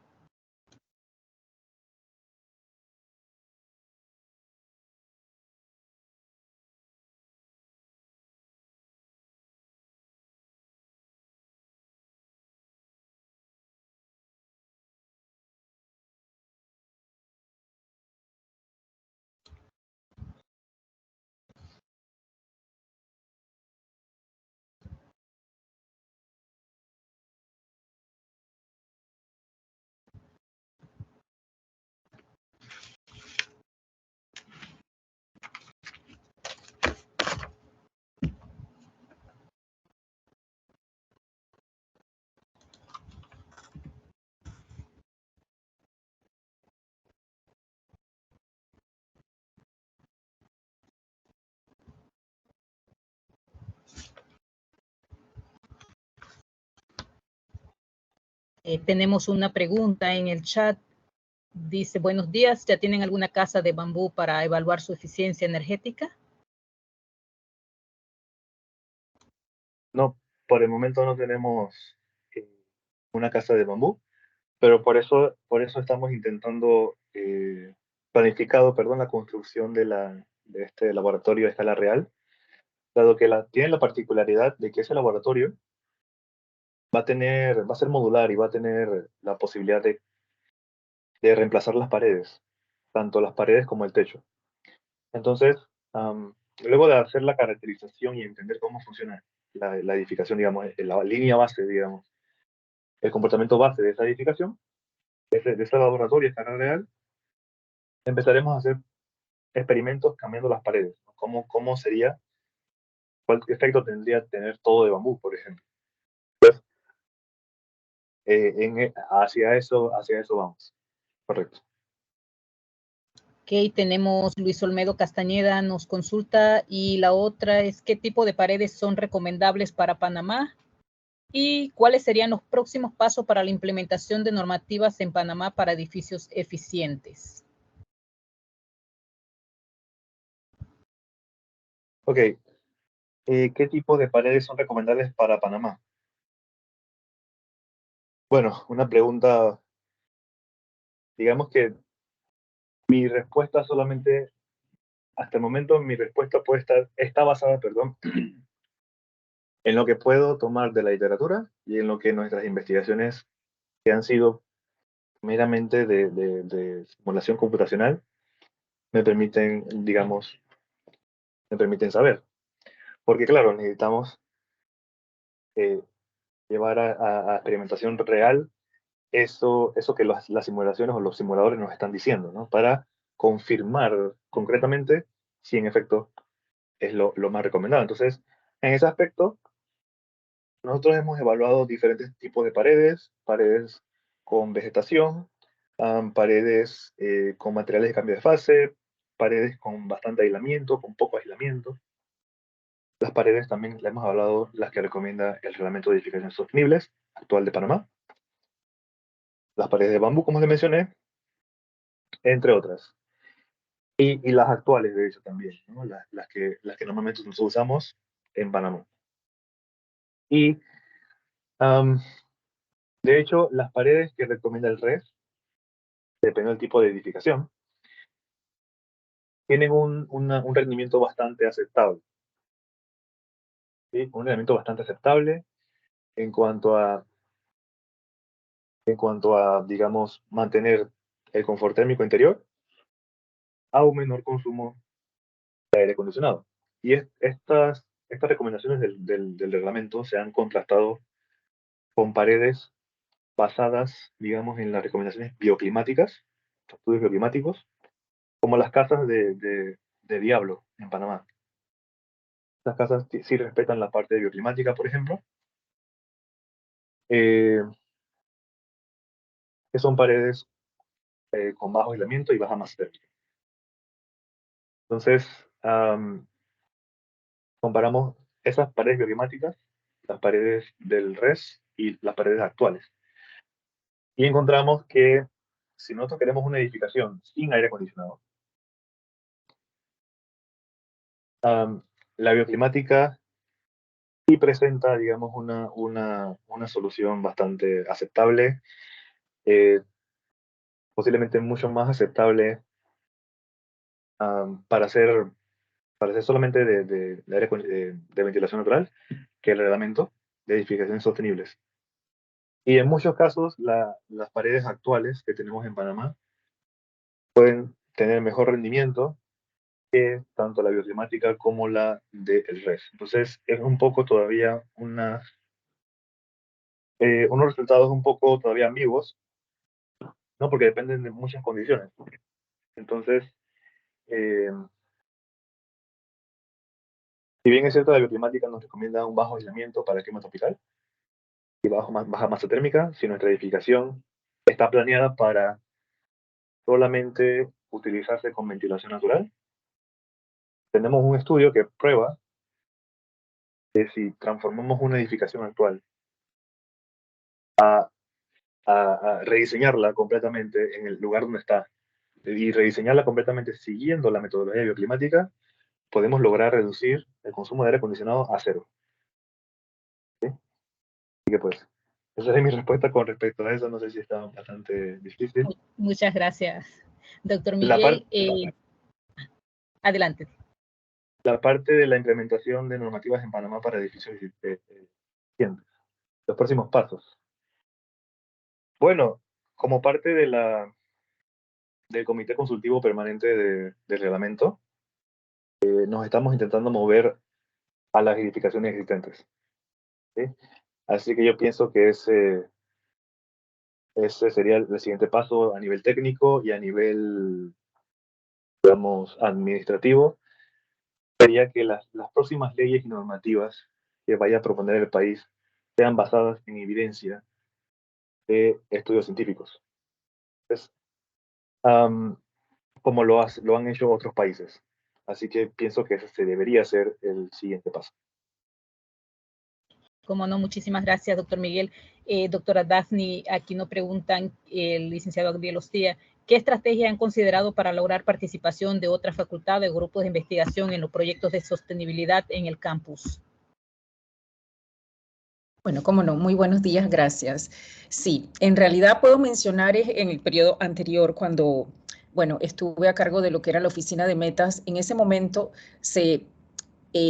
Tenemos una pregunta en el chat. Dice, buenos días, ¿ya tienen alguna casa de bambú para evaluar su eficiencia energética? No, por el momento no tenemos una casa de bambú, pero por eso estamos intentando planificado, la construcción de este laboratorio a escala real, dado que tiene la particularidad de que ese laboratorio va a ser modular y va a tener la posibilidad de reemplazar las paredes, tanto las paredes como el techo. Entonces, luego de hacer la caracterización y entender cómo funciona la edificación, digamos, la línea base, digamos, el comportamiento base de esa edificación, de ese laboratorio a escala real, empezaremos a hacer experimentos cambiando las paredes. ¿Cómo sería? ¿Cuál efecto tendría tener todo de bambú, por ejemplo? Pues, hacia eso vamos. Correcto. Ok, tenemos Luis Olmedo Castañeda, nos consulta, y la otra es ¿qué tipo de paredes son recomendables para Panamá? ¿Y cuáles serían los próximos pasos para la implementación de normativas en Panamá para edificios eficientes? Ok. ¿Qué tipo de paredes son recomendables para Panamá? Bueno, una pregunta, digamos que mi respuesta solamente, hasta el momento, mi respuesta está basada, perdón, en lo que puedo tomar de la literatura y en lo que nuestras investigaciones, que han sido meramente de simulación computacional, me permiten, digamos, me permiten saber. Porque claro, necesitamos llevar a experimentación real eso que las simulaciones o los simuladores nos están diciendo, ¿no? Para confirmar concretamente si en efecto es lo más recomendado. Entonces, en ese aspecto, nosotros hemos evaluado diferentes tipos de paredes con vegetación, paredes con materiales de cambio de fase, paredes con bastante aislamiento, con poco aislamiento. Las paredes también las hemos hablado, las que recomienda el Reglamento de Edificaciones Sostenibles actual de Panamá. Las paredes de bambú, como les mencioné, entre otras. Y las actuales, de hecho, también, ¿no? Las que normalmente nosotros usamos en Panamá. Y, de hecho, las paredes que recomienda el RES, dependiendo del tipo de edificación, tienen un rendimiento bastante aceptable. ¿Sí? Un rendimiento bastante aceptable en cuanto a, digamos, mantener el confort térmico interior a un menor consumo de aire acondicionado. Y estas recomendaciones del reglamento se han contrastado con paredes basadas, digamos, en las recomendaciones bioclimáticas, estudios bioclimáticos, como las casas de Diablo en Panamá. Estas casas sí respetan la parte bioclimática, por ejemplo, que son paredes con bajo aislamiento y baja masa térmica. Entonces, comparamos esas paredes bioclimáticas, las paredes del RES y las paredes actuales. Y encontramos que si nosotros queremos una edificación sin aire acondicionado, la bioclimática sí presenta, digamos, una solución bastante aceptable, posiblemente mucho más aceptable para hacer solamente de ventilación natural que el reglamento de edificaciones sostenibles. Y en muchos casos, las paredes actuales que tenemos en Panamá pueden tener mejor rendimiento que tanto la bioclimática como la del RES. Entonces, es un poco todavía unos resultados un poco todavía ambiguos, ¿no? Porque dependen de muchas condiciones. Entonces, si bien es cierto, la bioclimática nos recomienda un bajo aislamiento para el clima tropical y baja masa térmica, si nuestra edificación está planeada para solamente utilizarse con ventilación natural, tenemos un estudio que prueba que si transformamos una edificación actual a rediseñarla completamente en el lugar donde está y rediseñarla completamente siguiendo la metodología bioclimática, podemos lograr reducir el consumo de aire acondicionado a 0. ¿Sí? Así que pues, esa es mi respuesta con respecto a eso. No sé si está bastante difícil. Muchas gracias, doctor Miguel. Adelante. la parte de la implementación de normativas en Panamá para edificios eficientes. Los próximos pasos. Bueno, como parte de del Comité Consultivo Permanente del Reglamento, nos estamos intentando mover a las edificaciones existentes. ¿Sí? Así que yo pienso que ese sería el siguiente paso a nivel técnico y a nivel, digamos, administrativo. Sería que las próximas leyes y normativas que vaya a proponer el país sean basadas en evidencia de estudios científicos. Entonces, como lo han hecho otros países. Así que pienso que ese debería ser el siguiente paso. Como no, muchísimas gracias, doctor Miguel. Doctora Daphne, aquí nos preguntan, el licenciado Agdiel Ostía, ¿qué estrategia han considerado para lograr participación de otras facultades o grupos de investigación en los proyectos de sostenibilidad en el campus? Bueno, cómo no, muy buenos días, gracias. Sí, en realidad puedo mencionar en el periodo anterior, cuando, bueno, estuve a cargo de lo que era la oficina de metas, en ese momento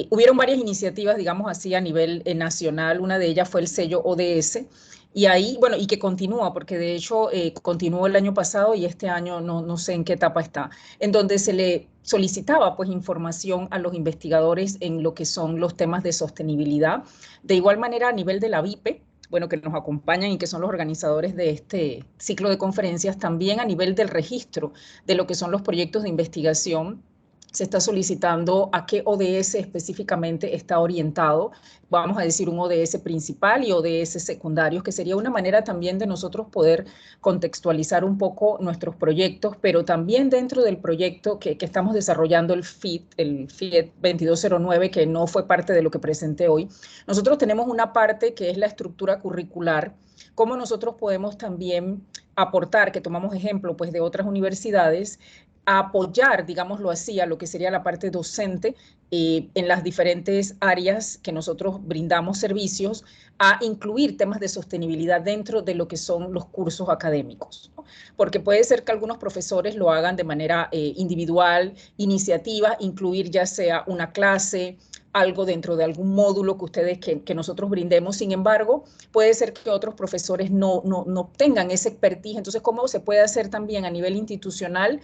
hubieron varias iniciativas, digamos así, a nivel nacional. Una de ellas fue el sello ODS, y ahí, bueno, y que continúa, porque de hecho continuó el año pasado y este año no sé en qué etapa está, en donde se le solicitaba pues información a los investigadores en lo que son los temas de sostenibilidad. De igual manera, a nivel de la VIPE, bueno, que nos acompañan y que son los organizadores de este ciclo de conferencias, también a nivel del registro de lo que son los proyectos de investigación, se está solicitando a qué ODS específicamente está orientado, vamos a decir un ODS principal y ODS secundarios, que sería una manera también de nosotros poder contextualizar un poco nuestros proyectos, pero también dentro del proyecto que estamos desarrollando, el FIET 2209, que no fue parte de lo que presenté hoy, nosotros tenemos una parte que es la estructura curricular, cómo nosotros podemos también aportar, que tomamos ejemplo pues de otras universidades, a apoyar, digámoslo así, a lo que sería la parte docente en las diferentes áreas que nosotros brindamos servicios, a incluir temas de sostenibilidad dentro de lo que son los cursos académicos, ¿no? Porque puede ser que algunos profesores lo hagan de manera individual, iniciativa, incluir ya sea una clase, algo dentro de algún módulo que ustedes, que nosotros brindemos. Sin embargo, puede ser que otros profesores no tengan ese expertise. Entonces, ¿cómo se puede hacer también a nivel institucional?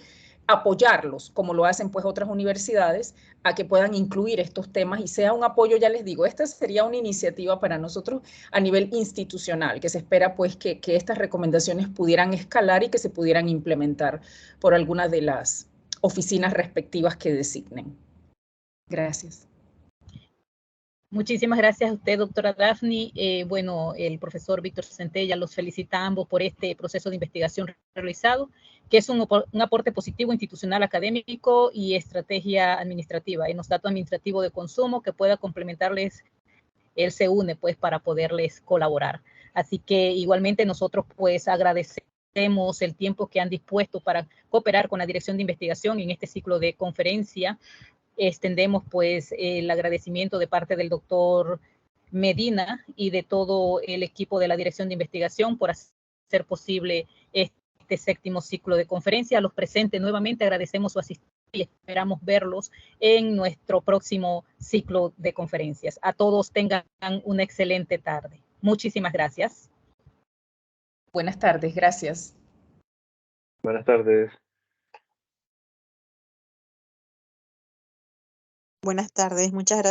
Apoyarlos, como lo hacen pues otras universidades, a que puedan incluir estos temas y sea un apoyo. Ya les digo, esta sería una iniciativa para nosotros a nivel institucional, que se espera pues que estas recomendaciones pudieran escalar y que se pudieran implementar por alguna de las oficinas respectivas que designen. Gracias. Muchísimas gracias a usted, doctora Daphne. Bueno, el profesor Víctor Centella los felicita a ambos por este proceso de investigación realizado, que es un aporte positivo institucional, académico y estrategia administrativa, en los datos administrativos de consumo que pueda complementarles. Él se une pues para poderles colaborar. Así que igualmente nosotros pues agradecemos el tiempo que han dispuesto para cooperar con la Dirección de Investigación en este ciclo de conferencia. Extendemos pues el agradecimiento de parte del doctor Medina y de todo el equipo de la Dirección de Investigación por hacer posible este séptimo ciclo de conferencia. A los presentes nuevamente agradecemos su asistencia y esperamos verlos en nuestro próximo ciclo de conferencias. A todos tengan una excelente tarde. Muchísimas gracias. Buenas tardes, gracias. Buenas tardes. Buenas tardes, muchas gracias.